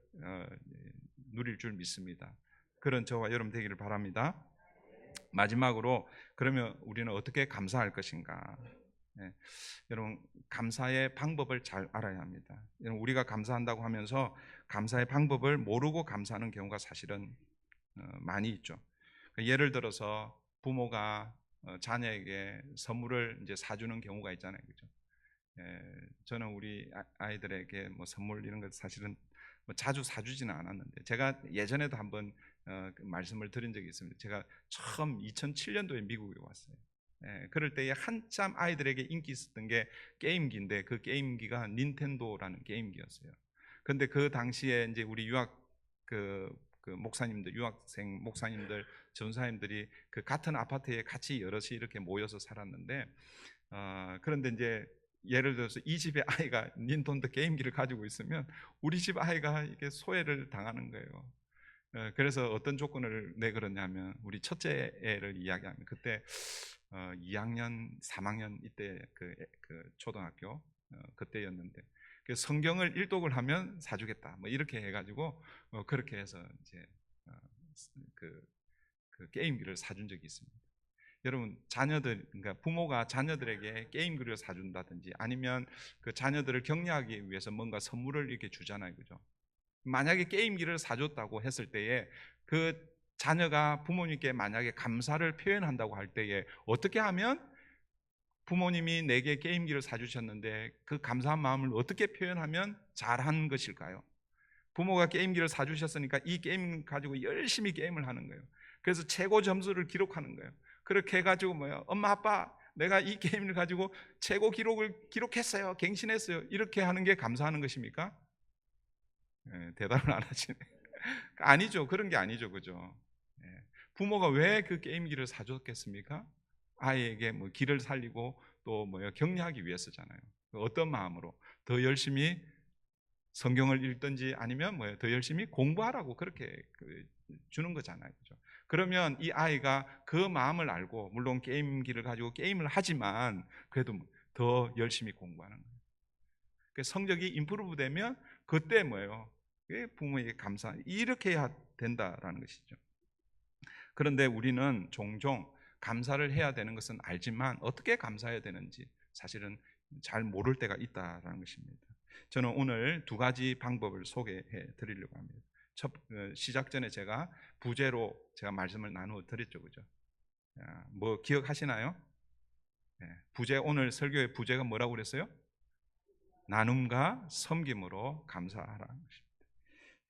누릴 줄 믿습니다. 그런 저와 여러분 되기를 바랍니다. 마지막으로 그러면 우리는 어떻게 감사할 것인가? 네. 여러분, 감사의 방법을 잘 알아야 합니다. 여러분, 우리가 감사한다고 하면서 감사의 방법을 모르고 감사하는 경우가 사실은 많이 있죠. 예를 들어서 부모가 자녀에게 선물을 이제 사주는 경우가 있잖아요, 그죠? 저는 우리 아이들에게 뭐 선물 이런 것 사실은 뭐 자주 사주지는 않았는데, 제가 예전에도 한번 그 말씀을 드린 적이 있습니다. 제가 처음 2007년도에 미국에 왔어요. 그럴 때에 한참 아이들에게 인기 있었던 게 게임기인데, 그 게임기가 닌텐도라는 게임기였어요. 근데 그 당시에 이제 우리 유학 그 목사님들, 유학생 목사님들, 전사님들이 그 같은 아파트에 같이 여럿이 이렇게 모여서 살았는데, 그런데 이제 예를 들어서 이 집의 아이가 닌텐도 게임기를 가지고 있으면 우리 집 아이가 이게 소외를 당하는 거예요. 그래서 어떤 조건을 내걸었냐면, 우리 첫째 애를 이야기하면 그때 2학년, 3학년 이때 그 초등학교 그때였는데, 그 성경을 일독을 하면 사주겠다 뭐 이렇게 해가지고 그렇게 해서 이제 그 게임기를 사준 적이 있습니다. 여러분, 자녀들, 그러니까 부모가 자녀들에게 게임기를 사준다든지 아니면 그 자녀들을 격려하기 위해서 뭔가 선물을 이렇게 주잖아요, 그죠? 만약에 게임기를 사줬다고 했을 때에 그 자녀가 부모님께 만약에 감사를 표현한다고 할 때에 어떻게 하면 부모님이 내게 게임기를 사주셨는데 그 감사한 마음을 어떻게 표현하면 잘한 것일까요? 부모가 게임기를 사주셨으니까 이 게임 가지고 열심히 게임을 하는 거예요. 그래서 최고 점수를 기록하는 거예요. 그렇게 해가지고 뭐예요? 엄마 아빠, 내가 이 게임을 가지고 최고 기록을 기록했어요, 갱신했어요, 이렇게 하는 게 감사하는 것입니까? 대답을 안 하시네. 아니죠. 그런 게 아니죠, 그죠? 부모가 왜 그 게임기를 사줬겠습니까? 아이에게 뭐 길을 살리고 또 뭐야 격려하기 위해서잖아요. 어떤 마음으로 더 열심히 성경을 읽든지 아니면 뭐야 더 열심히 공부하라고 그렇게 주는 거잖아요, 그죠? 그러면 이 아이가 그 마음을 알고 물론 게임기를 가지고 게임을 하지만 그래도 더 열심히 공부하는 거예요. 성적이 임프루브 되면 그때 뭐예요? 부모에게 감사, 이렇게 해야 된다라는 것이죠. 그런데 우리는 종종 감사를 해야 되는 것은 알지만 어떻게 감사해야 되는지 사실은 잘 모를 때가 있다라는 것입니다. 저는 오늘 두 가지 방법을 소개해 드리려고 합니다. 시작 전에 제가 부제로 제가 말씀을 나누어 드렸죠, 그죠? 뭐 기억하시나요? 부제, 오늘 설교의 부제가 뭐라고 그랬어요? 나눔과 섬김으로 감사하라는 것입니다.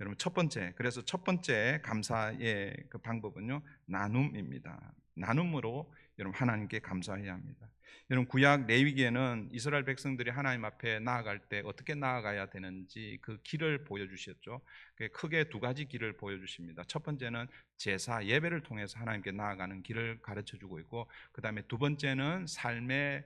여러분, 첫 번째, 그래서 첫 번째 감사의 그 방법은요, 나눔입니다. 나눔으로 여러분 하나님께 감사해야 합니다. 여러분, 구약 레위기에는 이스라엘 백성들이 하나님 앞에 나아갈 때 어떻게 나아가야 되는지 그 길을 보여주셨죠. 크게 두 가지 길을 보여주십니다. 첫 번째는 제사, 예배를 통해서 하나님께 나아가는 길을 가르쳐주고 있고, 그 다음에 두 번째는 삶의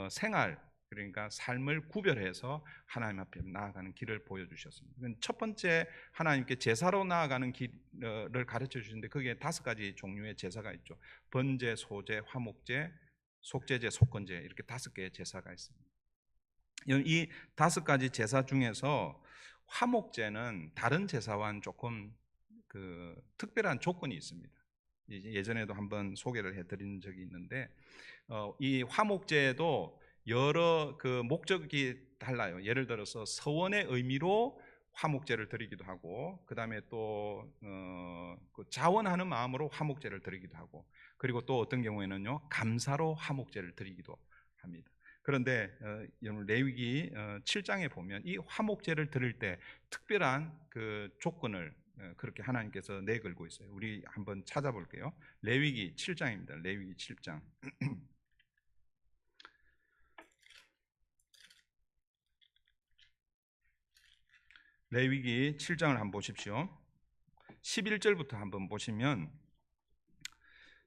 생활, 그러니까 삶을 구별해서 하나님 앞에 나아가는 길을 보여주셨습니다. 첫 번째, 하나님께 제사로 나아가는 길을 가르쳐 주시는데 거기에 5가지 종류의 제사가 있죠. 번제, 소제, 화목제, 속제제, 속건제, 이렇게 5개의 제사가 있습니다. 이 5가지 제사 중에서 화목제는 다른 제사와는 조금 특별한 조건이 있습니다. 예전에도 한번 소개를 해드린 적이 있는데, 이 화목제도 여러 목적이 달라요. 예를 들어서 서원의 의미로 화목제를 드리기도 하고, 그 다음에 또 그 자원하는 마음으로 화목제를 드리기도 하고, 그리고 또 어떤 경우에는요 감사로 화목제를 드리기도 합니다. 그런데 여러분 레위기 7장에 보면 이 화목제를 드릴 때 특별한 그 조건을 그렇게 하나님께서 내걸고 있어요. 우리 한번 찾아볼게요. 레위기 7장입니다. 레위기 7장. 레위기 7장을 한번 보십시오. 11절부터 한번 보시면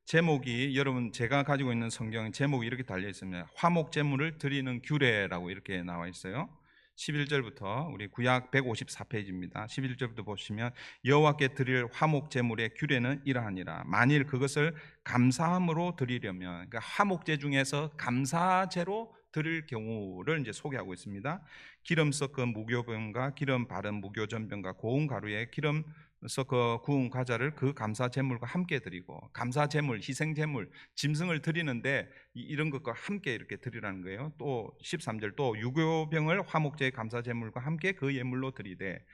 제목이, 여러분 제가 가지고 있는 성경의 제목이 이렇게 달려 있습니다. 화목 제물을 드리는 규례라고 이렇게 나와 있어요. 11절부터 우리 구약 154페이지입니다. 11절부터 보시면 여호와께 드릴 화목 제물의 규례는 이러하니라. 만일 그것을 감사함으로 드리려면, 그러니까 화목제 중에서 감사제로 드릴 경우를 이제 소개하고 있습니다. 기름 섞은 무교병과 기름 바른 무교전병과 고운 가루에 기름 섞어 구운 과자를 그 감사 제물과 함께 드리고, 감사 제물, 희생 제물, 짐승을 드리는데 이런 것과 함께 이렇게 드리라는 거예요. 또 13절, 또 유교병을 화목제의 감사 제물과 함께 그 예물로 드리되,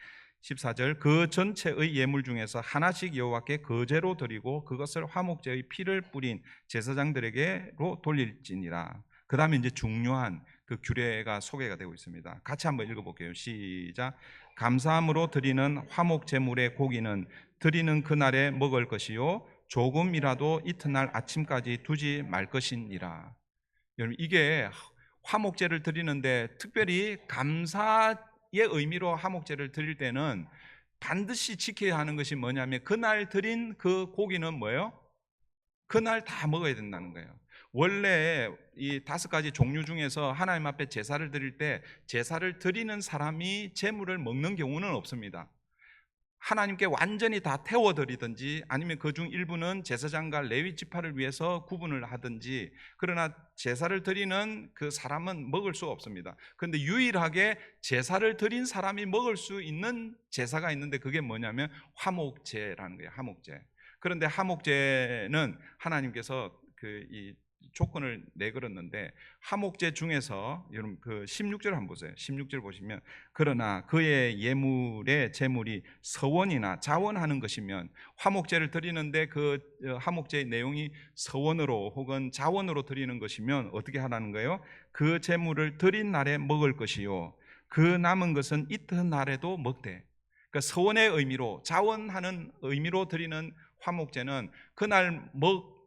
14절, 그 전체의 예물 중에서 하나씩 여호와께 거제로 드리고 그것을 화목제의 피를 뿌린 제사장들에게로 돌릴지니라. 그 다음에 이제 중요한 그 규례가 소개가 되고 있습니다. 같이 한번 읽어볼게요. 시작. 감사함으로 드리는 화목 제물의 고기는 드리는 그날에 먹을 것이요 조금이라도 이튿날 아침까지 두지 말 것이니라. 여러분, 이게 화목제를 드리는데 특별히 감사의 의미로 화목제를 드릴 때는 반드시 지켜야 하는 것이 뭐냐면, 그날 드린 그 고기는 뭐예요? 그날 다 먹어야 된다는 거예요. 원래 이 5가지 종류 중에서 하나님 앞에 제사를 드릴 때 제사를 드리는 사람이 제물을 먹는 경우는 없습니다. 하나님께 완전히 다 태워드리든지 아니면 그중 일부는 제사장과 레위 지파를 위해서 구분을 하든지, 그러나 제사를 드리는 그 사람은 먹을 수가 없습니다. 그런데 유일하게 제사를 드린 사람이 먹을 수 있는 제사가 있는데 그게 뭐냐면 화목제라는 거예요. 화목제. 그런데 화목제는 하나님께서 이 조건을 내걸었는데, 화목제 중에서 여러분 그 16절 한번 보세요. 16절 보시면, 그러나 그의 예물의 제물이 서원이나 자원하는 것이면, 화목제를 드리는데 그 화목제의 내용이 서원으로 혹은 자원으로 드리는 것이면 어떻게 하라는 거예요? 그 제물을 드린 날에 먹을 것이요 그 남은 것은 이튿날에도 먹되. 그러니까 서원의 의미로, 자원하는 의미로 드리는 화목제는 그날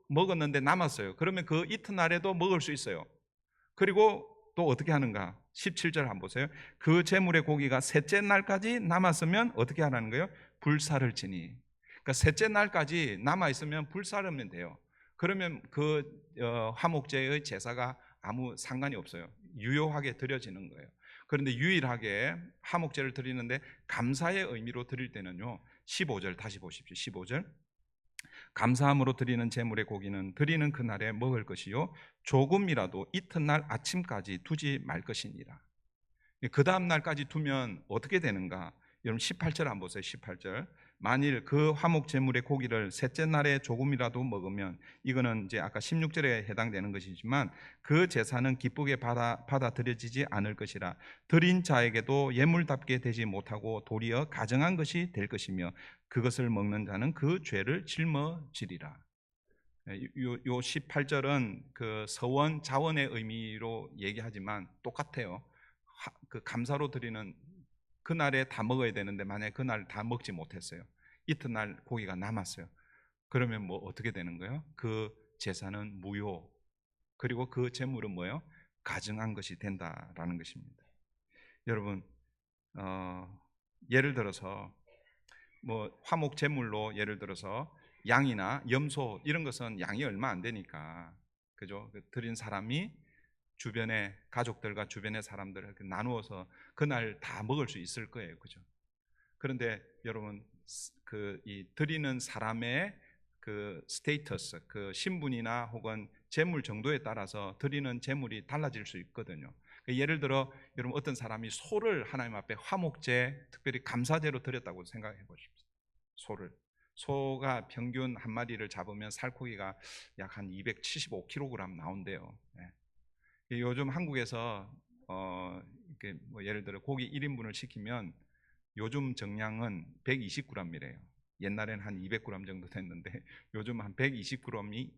먹었는데 남았어요. 그러면 그 이튿날에도 먹을 수 있어요. 그리고 또 어떻게 하는가? 17절 한번 보세요. 그 제물의 고기가 셋째 날까지 남았으면 어떻게 하라는 거예요? 불사를 지니. 그러니까 셋째 날까지 남아 있으면 불사르면 돼요. 그러면 그 화목제의 제사가 아무 상관이 없어요. 유효하게 드려지는 거예요. 그런데 유일하게 화목제를 드리는데 감사의 의미로 드릴 때는요, 15절 다시 보십시오. 15절. 감사함으로 드리는 제물의 고기는 드리는 그날에 먹을 것이요 조금이라도 이튿날 아침까지 두지 말 것이니라. 그 다음 날까지 두면 어떻게 되는가? 여러분 18절 한번 보세요. 18절. 만일 그 화목 제물의 고기를 셋째 날에 조금이라도 먹으면, 이거는 이제 아까 16절에 해당되는 것이지만 그 제사는 기쁘게 받아들여지지 않을 것이라. 드린 자에게도 예물답게 되지 못하고 도리어 가증한 것이 될 것이며 그것을 먹는 자는 그 죄를 짊어지리라. 요 18절은 그 서원 자원의 의미로 얘기하지만 똑같아요. 그 감사로 드리는 그날에 다 먹어야 되는데 만약에 그날 다 먹지 못했어요. 이튿날 고기가 남았어요. 그러면 뭐 어떻게 되는 거예요? 그 제사는 무효. 그리고 그 제물은 뭐예요? 가증한 것이 된다라는 것입니다. 여러분, 예를 들어서 뭐 화목 제물로 예를 들어서 양이나 염소 이런 것은 양이 얼마 안 되니까, 그죠? 드린 사람이 주변의 가족들과 주변의 사람들을 나누어서 그날 다 먹을 수 있을 거예요, 그죠? 그런데 여러분, 이 드리는 사람의 그 스테이터스, 그 신분이나 혹은 재물 정도에 따라서 드리는 재물이 달라질 수 있거든요. 예를 들어 여러분, 어떤 사람이 소를 하나님 앞에 화목제, 특별히 감사제로 드렸다고 생각해 보십시오. 소가 평균 한 마리를 잡으면 살코기가 약 한 275kg 나온대요. 요즘 한국에서 이렇게 뭐 예를 들어 고기 1인분을 시키면 요즘 정량은 120g이래요. 옛날에는 한 200g 정도 됐는데 요즘 한 120g이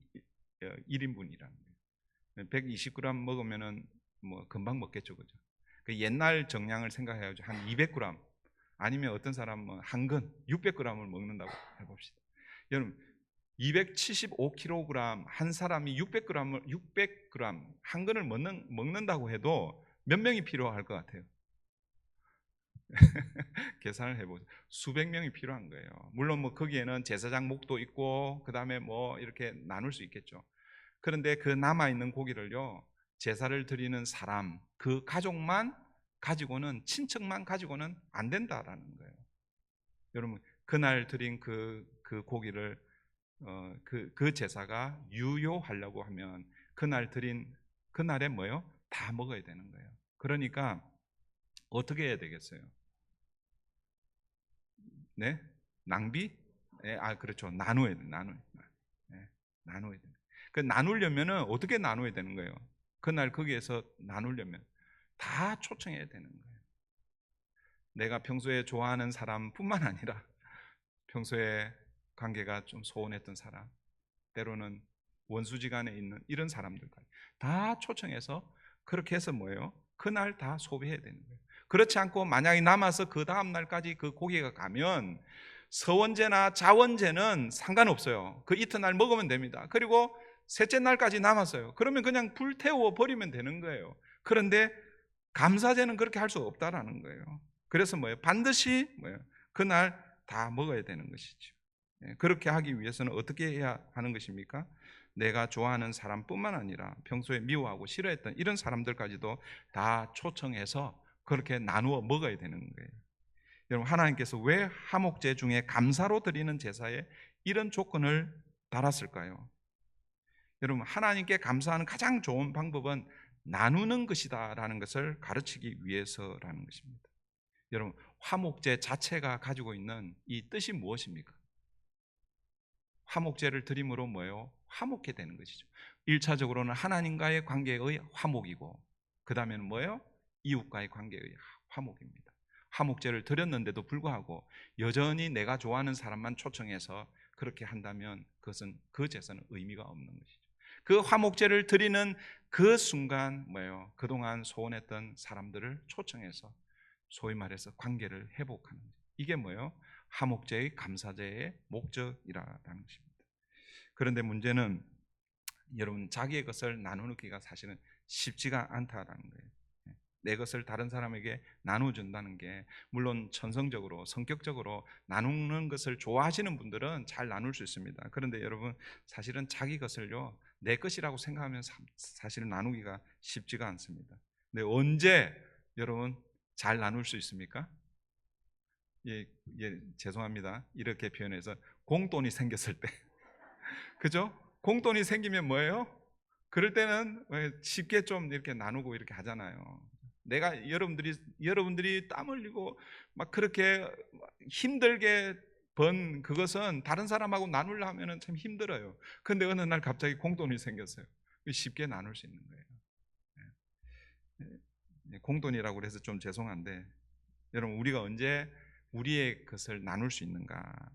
1인분이라는 거예요. 120g 먹으면은 뭐 금방 먹겠죠, 그죠? 그 옛날 정량을 생각해야죠. 한 200g 아니면 어떤 사람은 한 근 600g을 먹는다고 해봅시다. 여러분 275kg 한 사람이 600g 한 근을 먹는다고 해도 몇 명이 필요할 것 같아요? 계산을 해보죠. 수백 명이 필요한 거예요. 물론 뭐 거기에는 제사장 목도 있고 그 다음에 뭐 이렇게 나눌 수 있겠죠. 그런데 그 남아 있는 고기를요, 제사를 드리는 사람, 그 가족만 가지고는, 친척만 가지고는 안 된다라는 거예요. 여러분 그날 드린 그 고기를 그 제사가 유효하려고 하면 그날 드린 그날에 뭐요? 다 먹어야 되는 거예요. 그러니까 어떻게 해야 되겠어요? 네? 낭비? 네, 그렇죠. 나눠야 돼. 네, 나눠야 돼. 그 나누려면은 어떻게 나눠야 되는 거예요? 그날 거기에서 나누려면 다 초청해야 되는 거예요. 내가 평소에 좋아하는 사람뿐만 아니라 평소에 관계가 좀 소원했던 사람, 때로는 원수지간에 있는 이런 사람들까지 다 초청해서 그렇게 해서 뭐예요? 그날 다 소비해야 되는 거예요. 그렇지 않고 만약에 남아서 그 다음 날까지 그 고기가 가면 서원제나 자원제는 상관없어요. 그 이튿날 먹으면 됩니다. 그리고 셋째 날까지 남았어요. 그러면 그냥 불태워 버리면 되는 거예요. 그런데 감사제는 그렇게 할 수 없다라는 거예요. 그래서 뭐예요? 반드시 뭐예요? 그날 다 먹어야 되는 것이죠. 그렇게 하기 위해서는 어떻게 해야 하는 것입니까? 내가 좋아하는 사람뿐만 아니라 평소에 미워하고 싫어했던 이런 사람들까지도 다 초청해서 그렇게 나누어 먹어야 되는 거예요. 여러분 하나님께서 왜 화목제 중에 감사로 드리는 제사에 이런 조건을 달았을까요? 여러분 하나님께 감사하는 가장 좋은 방법은 나누는 것이다라는 것을 가르치기 위해서라는 것입니다. 여러분 화목제 자체가 가지고 있는 이 뜻이 무엇입니까? 화목제를 드림으로 뭐예요? 화목해 되는 것이죠. 1차적으로는 하나님과의 관계의 화목이고 그 다음에는 뭐예요? 이웃과의 관계의 화목입니다. 화목제를 드렸는데도 불구하고 여전히 내가 좋아하는 사람만 초청해서 그렇게 한다면 그것은 그 제사는 의미가 없는 것이죠. 그 화목제를 드리는 그 순간 뭐예요? 그동안 소원했던 사람들을 초청해서 소위 말해서 관계를 회복하는 거죠. 이게 뭐예요? 화목제의 감사제의 목적이라는 것입니다. 그런데 문제는 여러분 자기의 것을 나누기가 사실은 쉽지가 않다라는 거예요. 내 것을 다른 사람에게 나눠준다는 게 물론 천성적으로 성격적으로 나누는 것을 좋아하시는 분들은 잘 나눌 수 있습니다. 그런데 여러분 사실은 자기 것을요 내 것이라고 생각하면 사실은 나누기가 쉽지가 않습니다. 근데 언제 여러분 잘 나눌 수 있습니까? 예, 죄송합니다. 이렇게 표현해서 공돈이 생겼을 때 그죠? 공돈이 생기면 뭐예요? 그럴 때는 쉽게 좀 이렇게 나누고 이렇게 하잖아요. 내가 여러분들이 땀 흘리고 막 그렇게 힘들게 번 그것은 다른 사람하고 나누려 하면은 참 힘들어요. 근데 어느 날 갑자기 공돈이 생겼어요. 쉽게 나눌 수 있는 거예요. 공돈이라고 해서 좀 죄송한데 여러분 우리가 언제 우리의 것을 나눌 수 있는가?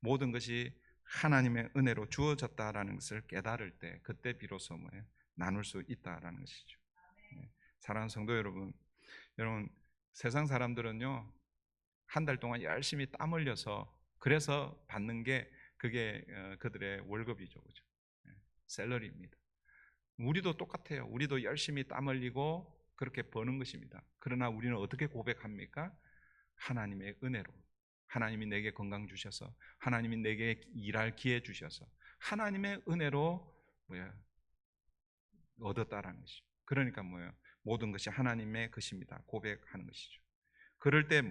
모든 것이 하나님의 은혜로 주어졌다라는 것을 깨달을 때 그때 비로소 뭐예요? 나눌 수 있다라는 것이죠. 사랑하는 성도 여러분, 세상 사람들은요 한 달 동안 열심히 땀 흘려서 그래서 받는 게 그게 그들의 월급이죠, 그죠? 샐러리입니다. 우리도 똑같아요. 우리도 열심히 땀 흘리고 그렇게 버는 것입니다. 그러나 우리는 어떻게 고백합니까? 하나님의 은혜로. 하나님이 내게 건강 주셔서, 하나님이 내게 일할 기회 주셔서, 하나님의 은혜로 얻었다라는 것이죠. 그러니까 모든 것이 하나님의 것입니다. 고백하는 것이죠. 그럴 때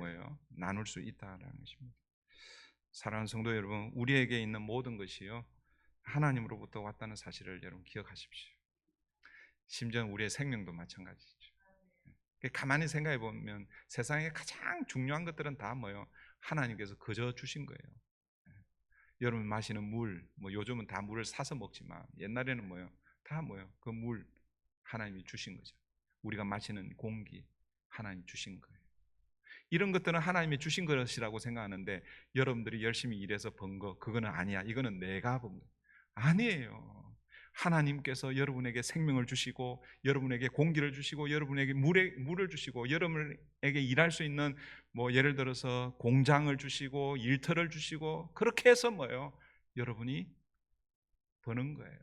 나눌 수 있다라는 것입니다. 사랑하는 성도 여러분, 우리에게 있는 모든 것이요 하나님으로부터 왔다는 사실을 여러분 기억하십시오. 심지어 우리의 생명도 마찬가지죠. 가만히 생각해 보면 세상에 가장 중요한 것들은 다 하나님께서 거저 주신 거예요. 여러분 마시는 물, 요즘은 다 물을 사서 먹지만 옛날에는 다 그 물 하나님이 주신 거죠. 우리가 마시는 공기 하나님 주신 거예요. 이런 것들은 하나님이 주신 것이라고 생각하는데 여러분들이 열심히 일해서 번 거 그거는 아니야. 이거는 내가 본 거. 아니에요. 하나님께서 여러분에게 생명을 주시고 여러분에게 공기를 주시고 여러분에게 물을 주시고 여러분에게 일할 수 있는 뭐 예를 들어서 공장을 주시고 일터를 주시고 그렇게 해서 뭐예요? 여러분이 버는 거예요.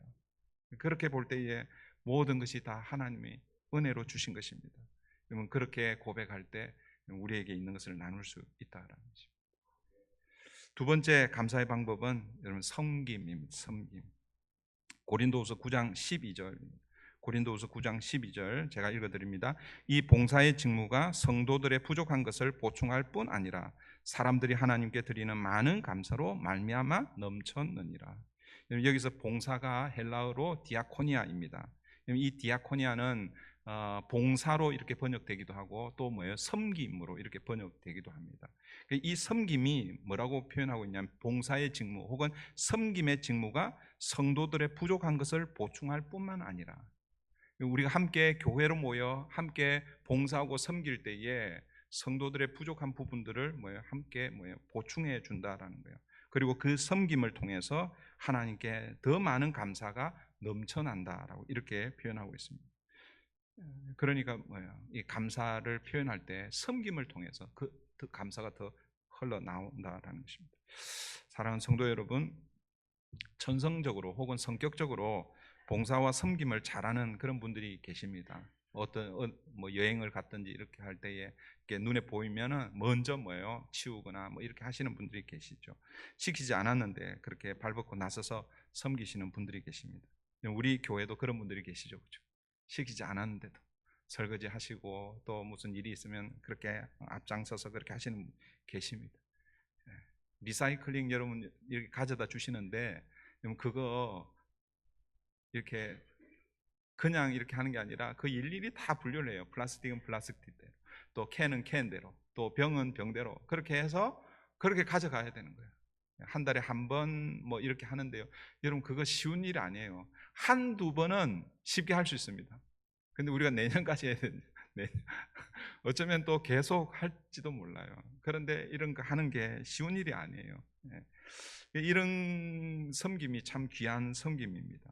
그렇게 볼 때에 모든 것이 다 하나님의 은혜로 주신 것입니다. 여러분 그렇게 고백할 때 우리에게 있는 것을 나눌 수 있다라는 거죠. 두 번째 감사의 방법은 여러분 섬김입니다. 섬김. 고린도후서 9장 12절. 고린도후서 9장 12절 제가 읽어드립니다. 이 봉사의 직무가 성도들의 부족한 것을 보충할 뿐 아니라 사람들이 하나님께 드리는 많은 감사로 말미암아 넘쳤느니라. 여기서 봉사가 헬라어로 디아코니아입니다. 이 디아코니아는 봉사로 이렇게 번역되기도 하고 또 뭐예요? 섬김으로 이렇게 번역되기도 합니다. 이 섬김이 뭐라고 표현하고 있냐면 봉사의 직무 혹은 섬김의 직무가 성도들의 부족한 것을 보충할 뿐만 아니라 우리가 함께 교회로 모여 함께 봉사하고 섬길 때에 성도들의 부족한 부분들을 뭐예요? 함께 뭐예요? 보충해 준다라는 거예요. 그리고 그 섬김을 통해서 하나님께 더 많은 감사가 넘쳐난다라고 이렇게 표현하고 있습니다. 그러니까 뭐예요? 이 감사를 표현할 때 섬김을 통해서 그 감사가 더 흘러나온다라는 것입니다. 사랑하는 성도 여러분, 천성적으로 혹은 성격적으로 봉사와 섬김을 잘하는 그런 분들이 계십니다. 어떤 뭐 여행을 갔든지 이렇게 할 때에 이렇게 눈에 보이면은 먼저 뭐예요? 치우거나 뭐 이렇게 하시는 분들이 계시죠. 시키지 않았는데 그렇게 발벗고 나서서 섬기시는 분들이 계십니다. 우리 교회도 그런 분들이 계시죠, 그렇죠? 시키지 않았는데도 설거지 하시고 또 무슨 일이 있으면 그렇게 앞장서서 그렇게 하시는 분 계십니다. 리사이클링 여러분 이렇게 가져다 주시는데 그거 이렇게 그냥 이렇게 하는 게 아니라 그 일일이 다 분류를 해요. 플라스틱은 플라스틱대로, 또 캔은 캔대로, 또 병은 병대로 그렇게 해서 그렇게 가져가야 되는 거예요. 한 달에 한 번 뭐 이렇게 하는데요. 여러분 그거 쉬운 일이 아니에요. 한두 번은 쉽게 할 수 있습니다. 근데 우리가 내년까지 해야 되는데 어쩌면 또 계속 할지도 몰라요. 그런데 이런 거 하는 게 쉬운 일이 아니에요. 이런 섬김이 참 귀한 섬김입니다.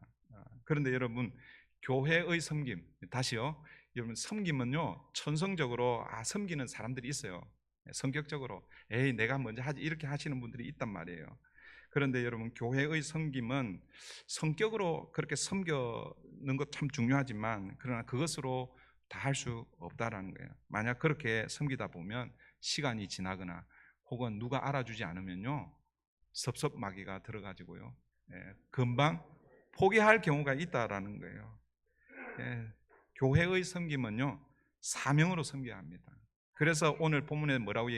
그런데 여러분 교회의 섬김, 다시요. 여러분 섬김은요 천성적으로 섬기는 사람들이 있어요. 성격적으로 에이 내가 먼저 하지 이렇게 하시는 분들이 있단 말이에요. 그런데 여러분 교회의 섬김은 성격으로 그렇게 섬기는 것 참 중요하지만 그러나 그것으로 다 할 수 없다라는 거예요. 만약 그렇게 섬기다 보면 시간이 지나거나 혹은 누가 알아주지 않으면요 섭섭마귀가 들어가지고요 금방 포기할 경우가 있다라는 거예요. 교회의 섬김은요 사명으로 섬겨야 합니다. 그래서 오늘 본문에 뭐라고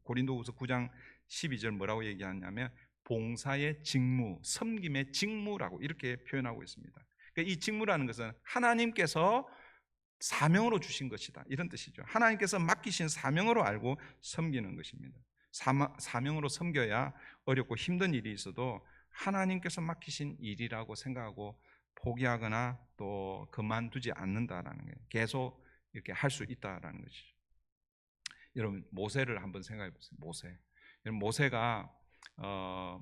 고린도후서 9장 12절 뭐라고 얘기하냐면 봉사의 직무, 섬김의 직무라고 이렇게 표현하고 있습니다. 그러니까 이 직무라는 것은 하나님께서 사명으로 주신 것이다 이런 뜻이죠. 하나님께서 맡기신 사명으로 알고 섬기는 것입니다. 사명으로 섬겨야 어렵고 힘든 일이 있어도 하나님께서 맡기신 일이라고 생각하고 포기하거나 또 그만두지 않는다라는 거예요. 계속 이렇게 할 수 있다라는 것이죠. 여러분 모세를 한번 생각해 보세요. 여러분 모세가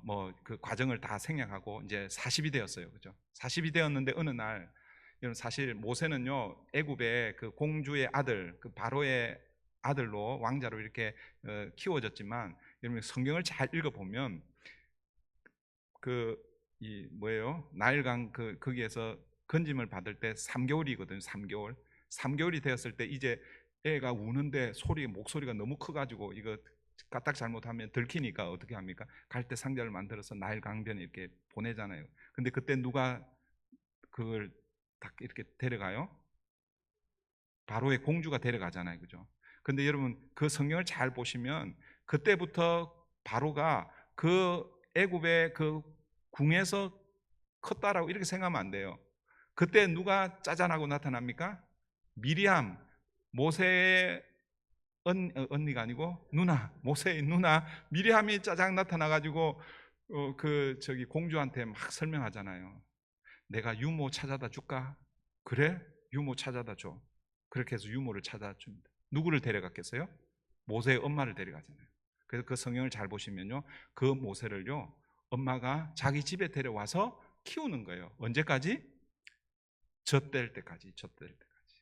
뭐 그 과정을 다 생략하고 이제 40이 되었어요, 그죠? 40이 되었는데 어느 날 여러분 사실 모세는요 애굽의 그 공주의 아들, 그 바로의 아들로 왕자로 이렇게 키워졌지만 여러분 성경을 잘 읽어 보면 이 뭐예요? 나일강 거기에서 건짐을 받을 때 3개월이거든요. 3개월이 되었을 때 이제 애가 우는데 목소리가 너무 커가지고 이거 까딱 잘못하면 들키니까 어떻게 합니까? 갈대 상자를 만들어서 나일 강변에 이렇게 보내잖아요. 근데 그때 누가 그걸 딱 이렇게 데려가요? 바로의 공주가 데려가잖아요, 그죠? 근데 여러분 그 성경을 잘 보시면 그때부터 바로가 그 애굽의 그 궁에서 컸다라고 이렇게 생각하면 안 돼요. 그때 누가 짜잔하고 나타납니까? 미리암, 모세의 언니가 아니고 누나, 모세의 누나 미리암이 짜장 나타나가지고 공주한테 막 설명하잖아요. 내가 유모 찾아다 줄까? 그래? 유모 찾아다 줘. 그렇게 해서 유모를 찾아줍니다. 누구를 데려갔겠어요? 모세의 엄마를 데려가잖아요. 그래서 그 성경을 잘 보시면요, 그 모세를요 엄마가 자기 집에 데려와서 키우는 거예요. 언제까지? 젖될 때까지. 젖될 때까지.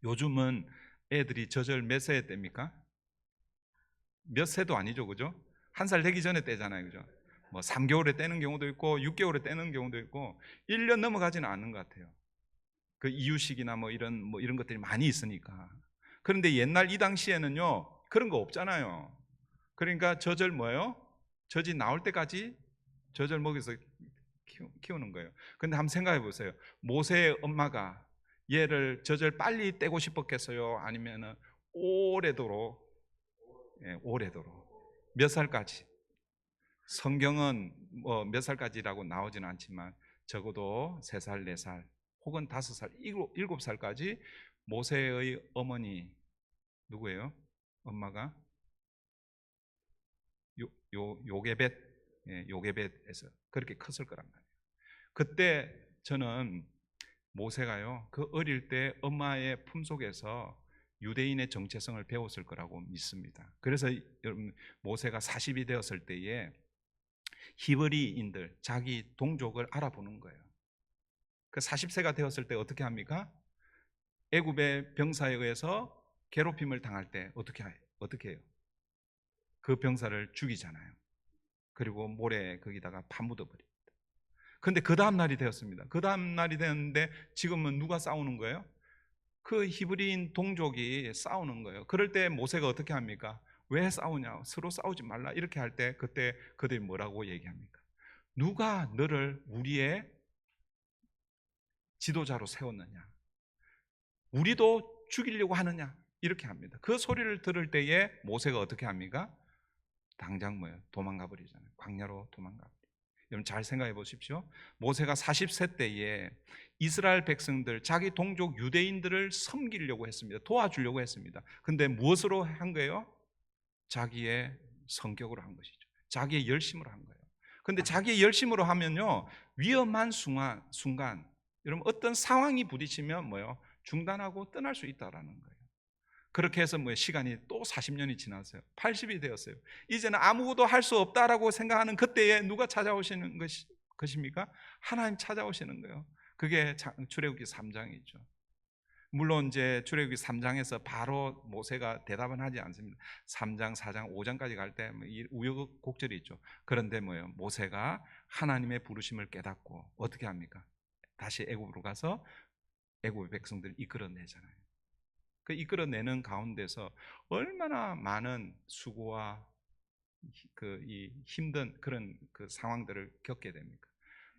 요즘은 애들이 젖을 몇 세에 뗍니까? 몇 세도 아니죠, 그죠? 한 살 되기 전에 떼잖아요, 그죠? 뭐 3개월에 떼는 경우도 있고 6개월에 떼는 경우도 있고 1년 넘어가지는 않는 것 같아요. 그 이유식이나 뭐 이런 것들이 많이 있으니까. 그런데 옛날 이 당시에는요 그런 거 없잖아요. 그러니까 젖을 뭐예요? 젖이 나올 때까지 젖을 먹여서 키우는 거예요. 근데 한번 생각해 보세요. 모세의 엄마가 얘를 젖을 빨리 떼고 싶었겠어요? 아니면은 오래도록, 오래도록 몇 살까지? 성경은 뭐 몇 살까지라고 나오지는 않지만 적어도 3살, 4살 혹은 5살, 7살까지 모세의 어머니 누구예요? 엄마가 요게벳, 요게벳에서 그렇게 컸을 거란 말이에요. 그때 저는 모세가요 그 어릴 때 엄마의 품속에서 유대인의 정체성을 배웠을 거라고 믿습니다. 그래서 여러분 모세가 40이 되었을 때에 히브리인들 자기 동족을 알아보는 거예요. 그 40세가 되었을 때 어떻게 합니까? 애굽의 병사에 의해서 괴롭힘을 당할 때 어떻게 해요? 그 병사를 죽이잖아요. 그리고 모래 거기다가 파묻어 버립니다. 근데 그 다음 날이 되었습니다. 그 다음 날이 되었는데 지금은 누가 싸우는 거예요? 그 히브리인 동족이 싸우는 거예요. 그럴 때 모세가 어떻게 합니까? 왜 싸우냐? 서로 싸우지 말라. 이렇게 할 때 그때 그들이 뭐라고 얘기합니까? 누가 너를 우리의 지도자로 세웠느냐? 우리도 죽이려고 하느냐? 이렇게 합니다. 그 소리를 들을 때에 모세가 어떻게 합니까? 당장 뭐예요? 도망가 버리잖아요. 광야로 도망가 버리죠. 여러분 잘 생각해 보십시오. 모세가 40세 때에 이스라엘 백성들, 자기 동족 유대인들을 섬기려고 했습니다. 도와주려고 했습니다. 근데 무엇으로 한 거예요? 자기의 성격으로 한 것이죠. 자기의 열심으로 한 거예요. 근데 자기의 열심으로 하면요 위험한 순간 여러분 어떤 상황이 부딪히면 뭐예요? 중단하고 떠날 수 있다라는 거예요. 그렇게 해서 뭐 시간이 또 40년이 지났어요. 80이 되었어요. 이제는 아무것도 할 수 없다라고 생각하는 그때에 누가 찾아오시는 것입니까? 하나님 찾아오시는 거예요. 그게 출애굽기 3장이죠. 물론 이제 출애굽기 3장에서 바로 모세가 대답은 하지 않습니다. 3장, 4장, 5장까지 갈 때 우여곡절이 있죠. 그런데 뭐예요? 모세가 하나님의 부르심을 깨닫고 어떻게 합니까? 다시 애굽으로 가서 애굽의 백성들을 이끌어내잖아요. 그 이끌어내는 가운데서 얼마나 많은 수고와 이 힘든 그런 그 상황들을 겪게 됩니까?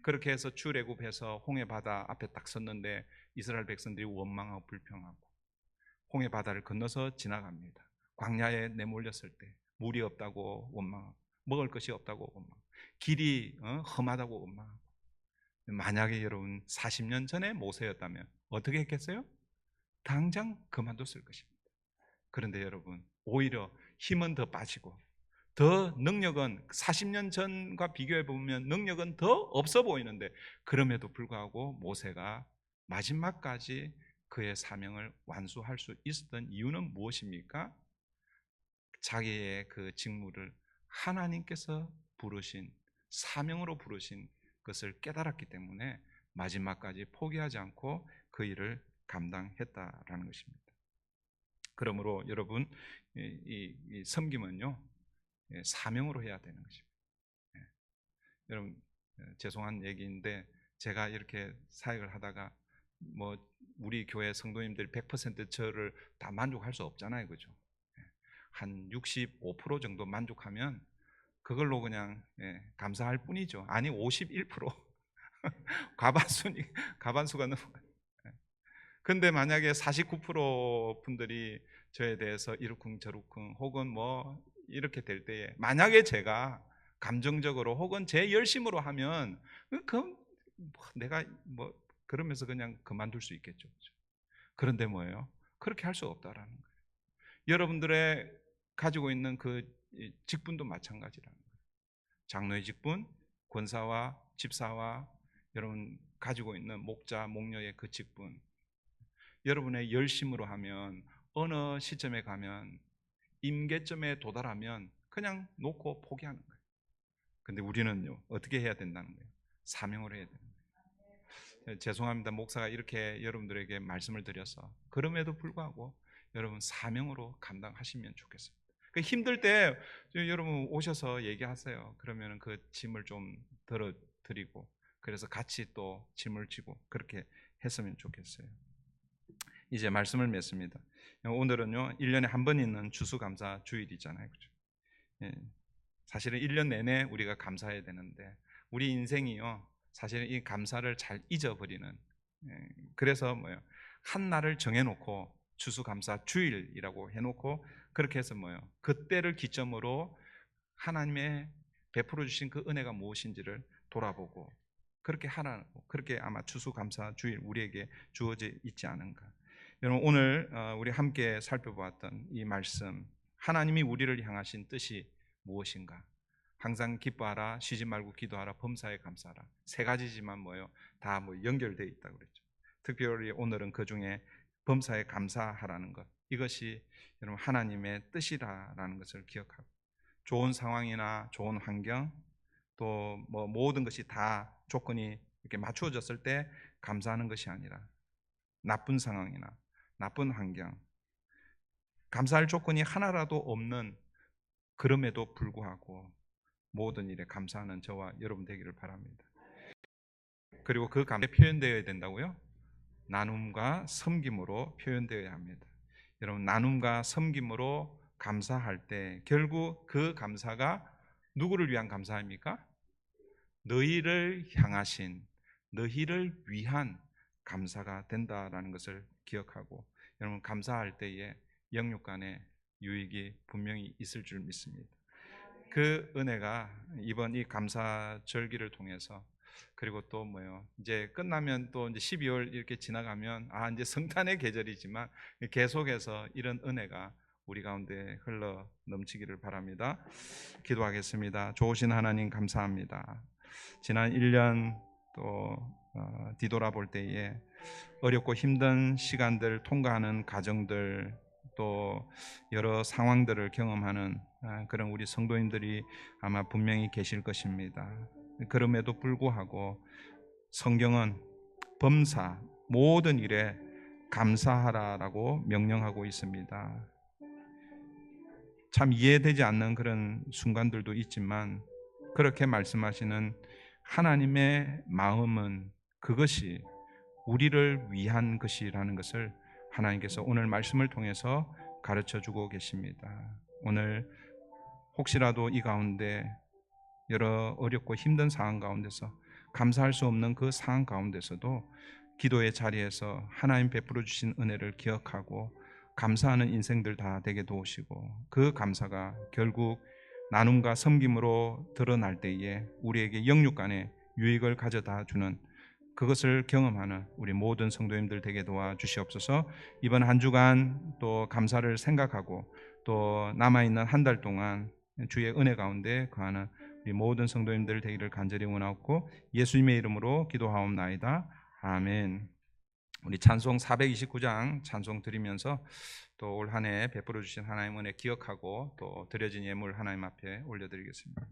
그렇게 해서 출애굽해서 홍해 바다 앞에 딱 섰는데 이스라엘 백성들이 원망하고 불평하고 홍해 바다를 건너서 지나갑니다. 광야에 내몰렸을 때 물이 없다고 원망하고 먹을 것이 없다고 원망하고 길이 험하다고 원망하고 만약에 여러분 40년 전에 모세였다면 어떻게 했겠어요? 당장 그만뒀을 것입니다. 그런데 여러분 오히려 힘은 더 빠지고 더 능력은 40년 전과 비교해 보면 능력은 더 없어 보이는데 그럼에도 불구하고 모세가 마지막까지 그의 사명을 완수할 수 있었던 이유는 무엇입니까? 자기의 그 직무를 하나님께서 부르신 사명으로 부르신 것을 깨달았기 때문에 마지막까지 포기하지 않고 그 일을 감당했다라는 것입니다. 그러므로 여러분 이 섬김은요 사명으로 해야 되는 것입니다. 여러분 죄송한 얘기인데 제가 이렇게 사역을 하다가 뭐 우리 교회 성도님들 100% 저를 다 만족할 수 없잖아요, 그죠? 한 65% 정도 만족하면 그걸로 그냥 감사할 뿐이죠. 아니 51% 과반수가 넘어요. 근데 만약에 49% 분들이 저에 대해서 이러쿵저러쿵 혹은 뭐 이렇게 될 때에 만약에 제가 감정적으로 혹은 제 열심으로 하면 그럼 내가 뭐 그러면서 그냥 그만둘 수 있겠죠. 그런데 뭐예요? 그렇게 할 수 없다라는 거예요. 여러분들의 가지고 있는 그 직분도 마찬가지라는 거예요. 장로의 직분, 권사와 집사와 여러분 가지고 있는 목자, 목녀의 그 직분 여러분의 열심으로 하면 어느 시점에 가면 임계점에 도달하면 그냥 놓고 포기하는 거예요. 근데 우리는요, 어떻게 해야 된다는 거예요? 사명을 해야 되는 거예요. 죄송합니다. 목사가 이렇게 여러분들에게 말씀을 드려서 그럼에도 불구하고 여러분 사명으로 감당하시면 좋겠습니다. 힘들 때 여러분 오셔서 얘기하세요. 그러면 그 짐을 좀 덜어드리고 그래서 같이 또 짐을 지고 그렇게 했으면 좋겠어요. 이제 말씀을 맺습니다. 오늘은요 1년에 한 번 있는 추수감사 주일이잖아요. 그렇죠? 예. 사실은 1년 내내 우리가 감사해야 되는데 우리 인생이요 사실은 이 감사를 잘 잊어버리는, 그래서 뭐요 한 날을 정해놓고 추수감사 주일이라고 해놓고 그렇게 해서 뭐요 그때를 기점으로 하나님의 베풀어 주신 그 은혜가 무엇인지를 돌아보고 그렇게 하라고, 그렇게 아마 추수감사 주일 우리에게 주어져 있지 않은가. 여러분 오늘 우리 함께 살펴보았던 이 말씀, 하나님이 우리를 향하신 뜻이 무엇인가? 항상 기뻐하라, 쉬지 말고 기도하라, 범사에 감사하라. 세 가지지만 뭐요 다 뭐 연결되어 있다 그랬죠. 특별히 오늘은 그 중에 범사에 감사하라는 것, 이것이 여러분 하나님의 뜻이라는 것을 기억하고, 좋은 상황이나 좋은 환경 또 뭐 모든 것이 다 조건이 이렇게 맞추어졌을 때 감사하는 것이 아니라 나쁜 상황이나 나쁜 환경, 감사할 조건이 하나라도 없는 그럼에도 불구하고 모든 일에 감사하는 저와 여러분 되기를 바랍니다. 그리고 그 감사에 표현되어야 된다고요? 나눔과 섬김으로 표현되어야 합니다. 여러분 나눔과 섬김으로 감사할 때 결국 그 감사가 누구를 위한 감사입니까? 너희를 향하신, 너희를 위한 감사가 된다라는 것을 기억하고, 여러분 감사할 때에 영육 간의 유익이 분명히 있을 줄 믿습니다. 그 은혜가 이번 이 감사절기를 통해서, 그리고 또 뭐요 이제 끝나면 또 이제 12월 이렇게 지나가면 이제 성탄의 계절이지만 계속해서 이런 은혜가 우리 가운데 흘러 넘치기를 바랍니다. 기도하겠습니다. 좋으신 하나님 감사합니다. 지난 1년 또 뒤돌아볼 때에 어렵고 힘든 시간들 통과하는 가정들, 또 여러 상황들을 경험하는 그런 우리 성도님들이 아마 분명히 계실 것입니다. 그럼에도 불구하고 성경은 범사 모든 일에 감사하라라고 명령하고 있습니다. 참 이해되지 않는 그런 순간들도 있지만 그렇게 말씀하시는 하나님의 마음은 그것이 우리를 위한 것이라는 것을 하나님께서 오늘 말씀을 통해서 가르쳐 주고 계십니다. 오늘 혹시라도 이 가운데 여러 어렵고 힘든 상황 가운데서 감사할 수 없는 그 상황 가운데서도 기도의 자리에서 하나님 베풀어 주신 은혜를 기억하고 감사하는 인생들 다 되게 도우시고, 그 감사가 결국 나눔과 섬김으로 드러날 때에 우리에게 영육 간의 유익을 가져다 주는, 그것을 경험하는 우리 모든 성도님들 되게 도와주시옵소서. 이번 한 주간 또 감사를 생각하고 또 남아있는 한 달 동안 주의 은혜 가운데 거하는 우리 모든 성도님들 되기를 간절히 원하옵고 예수님의 이름으로 기도하옵나이다. 아멘. 우리 찬송 429장 찬송 드리면서 또 올 한 해 베풀어 주신 하나님 은혜 기억하고 또 드려진 예물 하나님 앞에 올려드리겠습니다.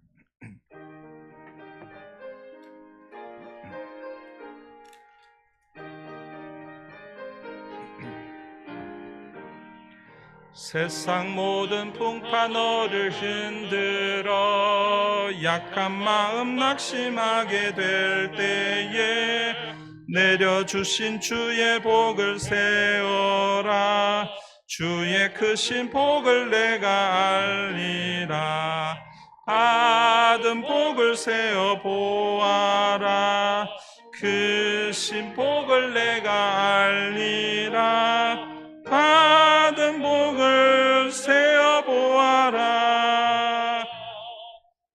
세상 모든 풍파 너를 흔들어 약한 마음 낙심하게 될 때에 내려주신 주의 복을 세워라. 주의 크신 복을 내가 알리라. 받은 복을 세어 보아라. 크신 복을 내가 알리라. 받은 복을 세어 보아라.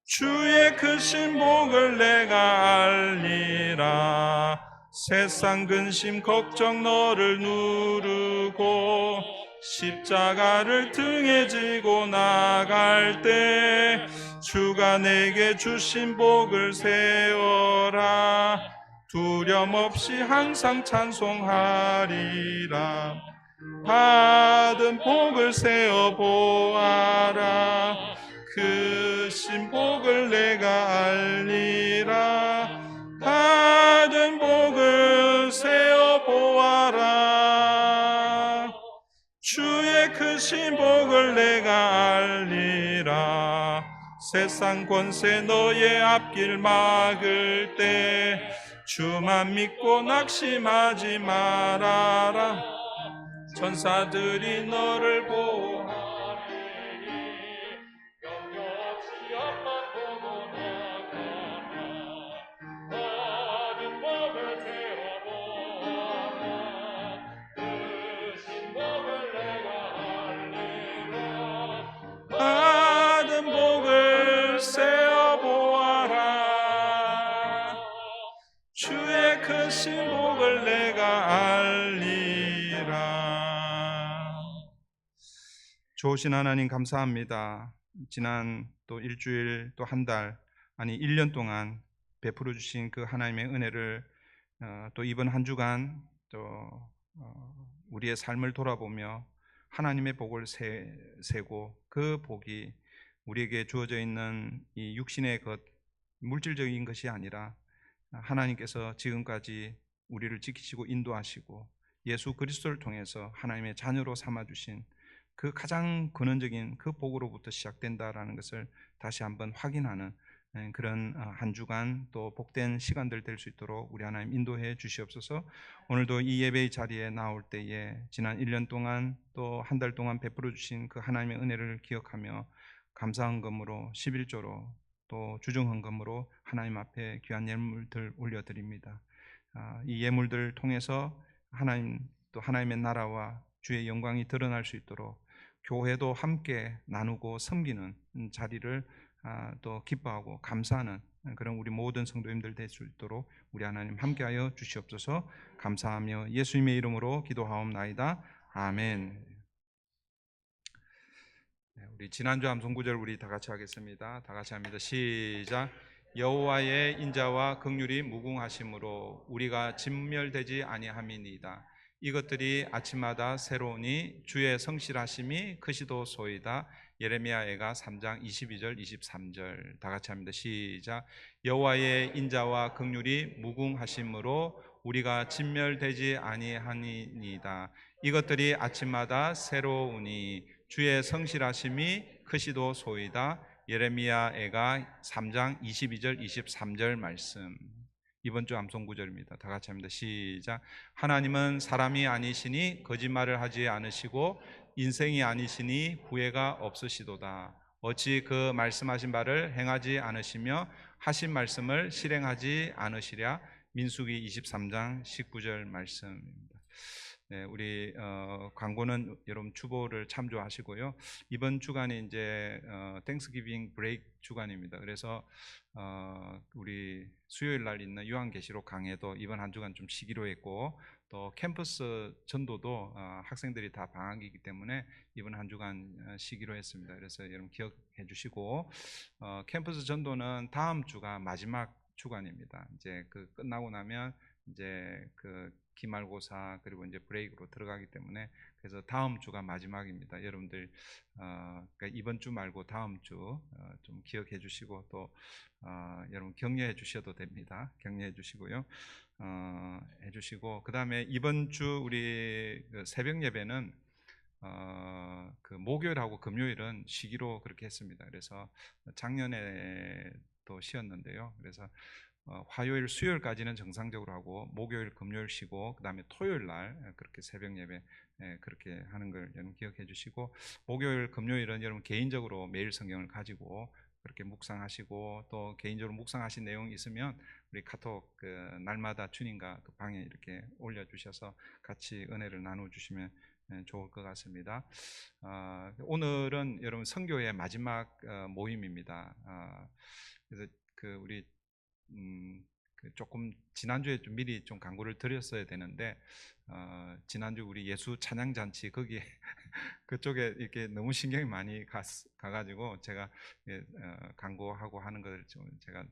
주의 크신 복을 내가 알리라. 세상 근심 걱정 너를 누르고 십자가를 등에 지고 나갈 때 주가 내게 주신 복을 세워라. 두려움 없이 항상 찬송하리라. 받은 복을 세어 보아라. 그 신복을 내가 알리라. 받은 복을 세어 보아라. 주의 크신 복을 내가 알리라. 세상 권세 너의 앞길 막을 때 주만 믿고 낙심하지 말아라. 천사들이 너를 보호하리니 영역시 앞만 보고 나가라. 받은 복을 세어 보아라. 그 신복을 내가 알리라. 받은 복을 세어 보아라. 주의 크신 복을 내가 알리라. 좋으신 하나님 감사합니다. 지난 또 일주일 또 한 달, 아니 1년 동안 베풀어 주신 그 하나님의 은혜를 또 이번 한 주간 또 우리의 삶을 돌아보며 하나님의 복을 세고 그 복이 우리에게 주어져 있는 이 육신의 것, 물질적인 것이 아니라 하나님께서 지금까지 우리를 지키시고 인도하시고 예수 그리스도를 통해서 하나님의 자녀로 삼아주신 그 가장 근원적인 그 복으로부터 시작된다라는 것을 다시 한번 확인하는 그런 한 주간 또 복된 시간들 될 수 있도록 우리 하나님 인도해 주시옵소서. 오늘도 이 예배의 자리에 나올 때에 지난 1년 동안 또 한 달 동안 베풀어 주신 그 하나님의 은혜를 기억하며 감사한 검으로 11조로 또 주중헌금으로 하나님 앞에 귀한 예물들 올려드립니다. 이 예물들 통해서 하나님 또 하나님의 나라와 주의 영광이 드러날 수 있도록 교회도 함께 나누고 섬기는 자리를 또 기뻐하고 감사하는 그런 우리 모든 성도님들 될 수 있도록 우리 하나님 함께하여 주시옵소서. 감사하며 예수님의 이름으로 기도하옵나이다. 아멘. 우리 지난주 암송 구절 우리 다 같이 하겠습니다. 다 같이 합니다. 시작. 여호와의 인자와 긍휼이 무궁하심으로 우리가 진멸되지 아니함이니이다. 이것들이 아침마다 새로우니 주의 성실하심이 크시도소이다. 예레미야애가 3장 22절 23절 다 같이 합니다. 시작. 여호와의 인자와 긍휼이 무궁하심으로 우리가 진멸되지 아니하니이다. 이것들이 아침마다 새로우니 주의 성실하심이 크시도소이다. 예레미야애가 3장 22절 23절 말씀. 이번 주 암송 구절입니다. 다 같이 합니다. 시작. 하나님은 사람이 아니시니 거짓말을 하지 않으시고 인생이 아니시니 후회가 없으시도다. 어찌 그 말씀하신 바를 행하지 않으시며 하신 말씀을 실행하지 않으시랴. 민수기 23장 19절 말씀입니다. 네, 우리 광고는 여러분 주보를 참조하시고요. 이번 주간이 이제 땡스기빙 브레이크 주간입니다. 그래서 우리 수요일 날 있는 요한계시록 강해도 이번 한 주간 좀 쉬기로 했고, 또 캠퍼스 전도도 학생들이 다 방학이기 때문에 이번 한 주간 쉬기로 했습니다. 그래서 여러분 기억해 주시고, 캠퍼스 전도는 다음 주가 마지막 주간입니다. 이제 그 끝나고 나면 이제 그 기말고사 그리고 이제 브레이크로 들어가기 때문에, 그래서 다음 주가 마지막입니다. 여러분들 그러니까 이번 주 말고 다음 주 좀 기억해 주시고, 또 여러분 격려해 주셔도 됩니다. 격려해 주시고요. 해주시고, 그 다음에 이번 주 우리 그 새벽 예배는 그 목요일하고 금요일은 쉬기로 그렇게 했습니다. 그래서 작년에 또 쉬었는데요. 그래서 화요일, 수요일까지는 정상적으로 하고 목요일, 금요일 쉬고, 그 다음에 토요일 날 그렇게 새벽 예배 그렇게 하는 걸 여러분 기억해 주시고, 목요일, 금요일은 여러분 개인적으로 매일 성경을 가지고 그렇게 묵상하시고, 또 개인적으로 묵상하신 내용이 있으면 우리 카톡 그 날마다 주님과 그 방에 이렇게 올려주셔서 같이 은혜를 나눠주시면 좋을 것 같습니다. 오늘은 여러분 선교의 마지막 모임입니다. 그래서 그 우리 그 조금 지난주에 좀 미리 좀 광고를 드렸어야 되는데, 지난주 우리 예수 찬양 잔치 거기에 그쪽에 이렇게 너무 신경이 많이 가가지고 제가 광고하고 하는 걸 좀 제가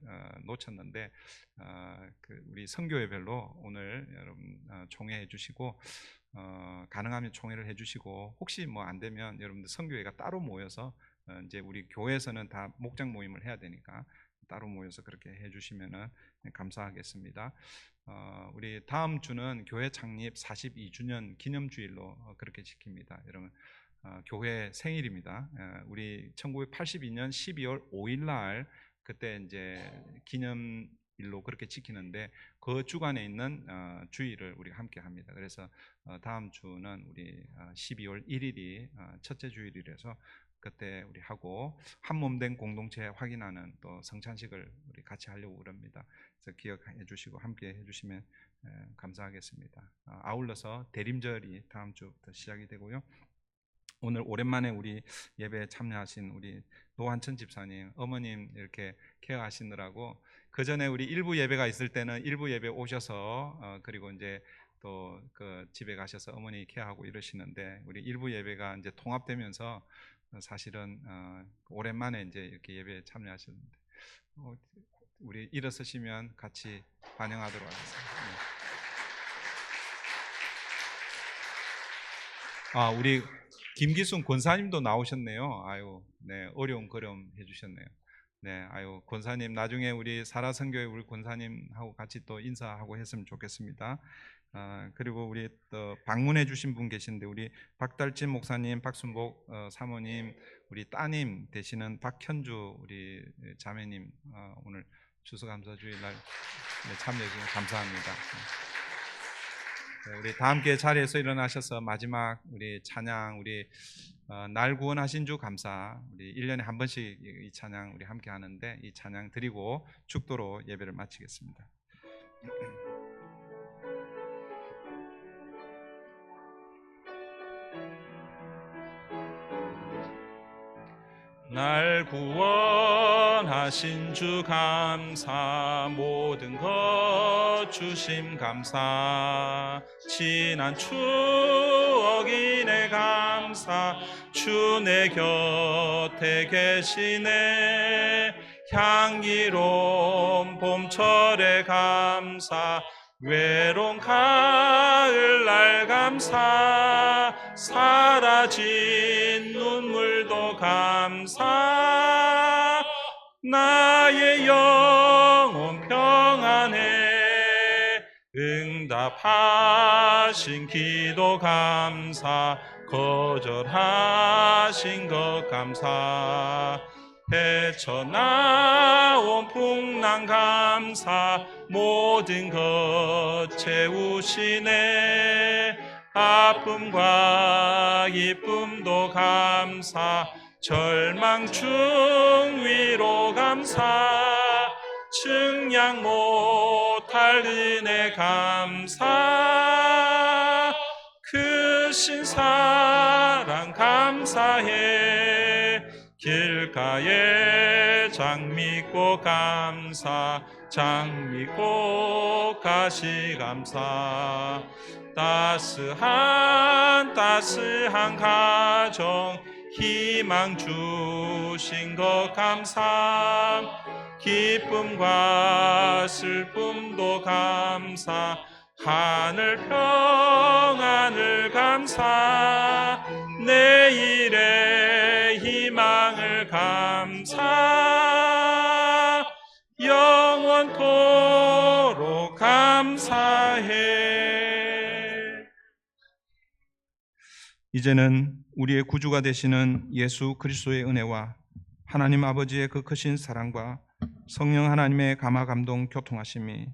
놓쳤는데, 그 우리 선교회별로 오늘 여러분 총회해 주시고, 가능하면 총회를 해주시고, 혹시 뭐 안 되면 여러분들 선교회가 따로 모여서 이제 우리 교회에서는 다 목장 모임을 해야 되니까 따로 모여서 그렇게 해주시면은 감사하겠습니다. 우리 다음 주는 교회 창립 42주년 기념주일로 그렇게 지킵니다. 여러분, 교회 생일입니다. 우리 1982년 12월 5일 날 그때 이제 기념일로 그렇게 지키는데, 그 주간에 있는 주일을 우리가 함께 합니다. 그래서 다음 주는 우리 12월 1일이 첫째 주일이라서 그때 우리 하고, 한 몸 된 공동체 확인하는 또 성찬식을 우리 같이 하려고 그럽니다. 그래서 기억해 주시고 함께 해 주시면 감사하겠습니다. 아울러서 대림절이 다음 주부터 시작이 되고요. 오늘 오랜만에 우리 예배에 참여하신 우리 노한천 집사님, 어머님 이렇게 케어하시느라고, 그 전에 우리 일부 예배가 있을 때는 일부 예배 오셔서 그리고 이제 또 그 집에 가셔서 어머니 케어하고 이러시는데, 우리 일부 예배가 이제 통합되면서 사실은 오랜만에 이제 이렇게 예배에 참여하셨는데, 우리 일어서시면 같이 반영하도록 하겠습니다. 우리 김기순 권사님도 나오셨네요. 아유, 네, 어려운 걸음 해주셨네요. 네, 아유, 권사님 나중에 우리 사라선교회 우리 권사님하고 같이 또 인사하고 했으면 좋겠습니다. 그리고 우리 또 방문해 주신 분 계신데, 우리 박달진 목사님, 박순복 사모님, 우리 따님 되시는 박현주 우리 자매님, 오늘 추수감사주일날 참여해 주셔서 감사합니다. 우리 다 함께 자리에서 일어나셔서 마지막 우리 찬양, 우리 날 구원하신 주 감사, 우리 1년에 한 번씩 이 찬양 우리 함께 하는데, 이 찬양 드리고 축도로 예배를 마치겠습니다. 날 구원하신 주 감사, 모든 것 주심 감사, 지난 추억이 내 감사, 주 내 곁에 계시네. 향기로운 봄철에 감사, 외로운 가을날 감사, 사라진 눈물도 감사, 나의 영혼 평안해 응답하신 기도 감사, 거절하신 것 감사, 헤쳐나온 풍랑 감사, 모든 것 채우시네. 아픔과 기쁨도 감사, 절망 중 위로 감사, 측량 못할 은혜 감사, 크신 사랑 감사해. 길가에 장미꽃 감사, 장미꽃 가시 감사, 따스한 가정 희망 주신 것 감사, 기쁨과 슬픔도 감사, 하늘 평안을 감사, 내일의 희망을 감사, 영원토록 감사해. 이제는 우리의 구주가 되시는 예수 그리스도의 은혜와 하나님 아버지의 그 크신 사랑과 성령 하나님의 감화 감동 교통하심이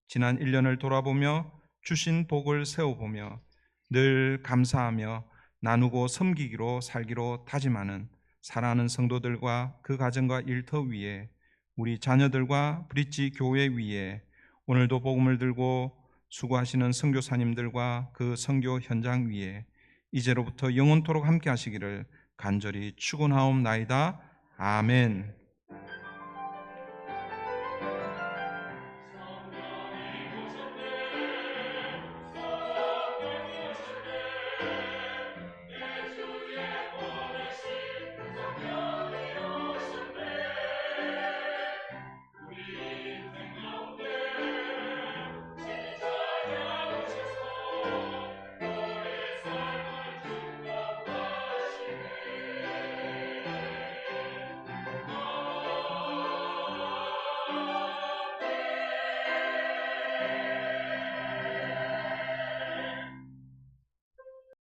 지난 1년을 돌아보며 주신 복을 세워보며 늘 감사하며 나누고 섬기기로 살기로 다짐하는 사랑하는 성도들과 그 가정과 일터 위에, 우리 자녀들과 브릿지 교회 위에, 오늘도 복음을 들고 수고하시는 선교사님들과 그 선교 현장 위에 이제로부터 영원토록 함께 하시기를 간절히 축원하옵나이다. 아멘.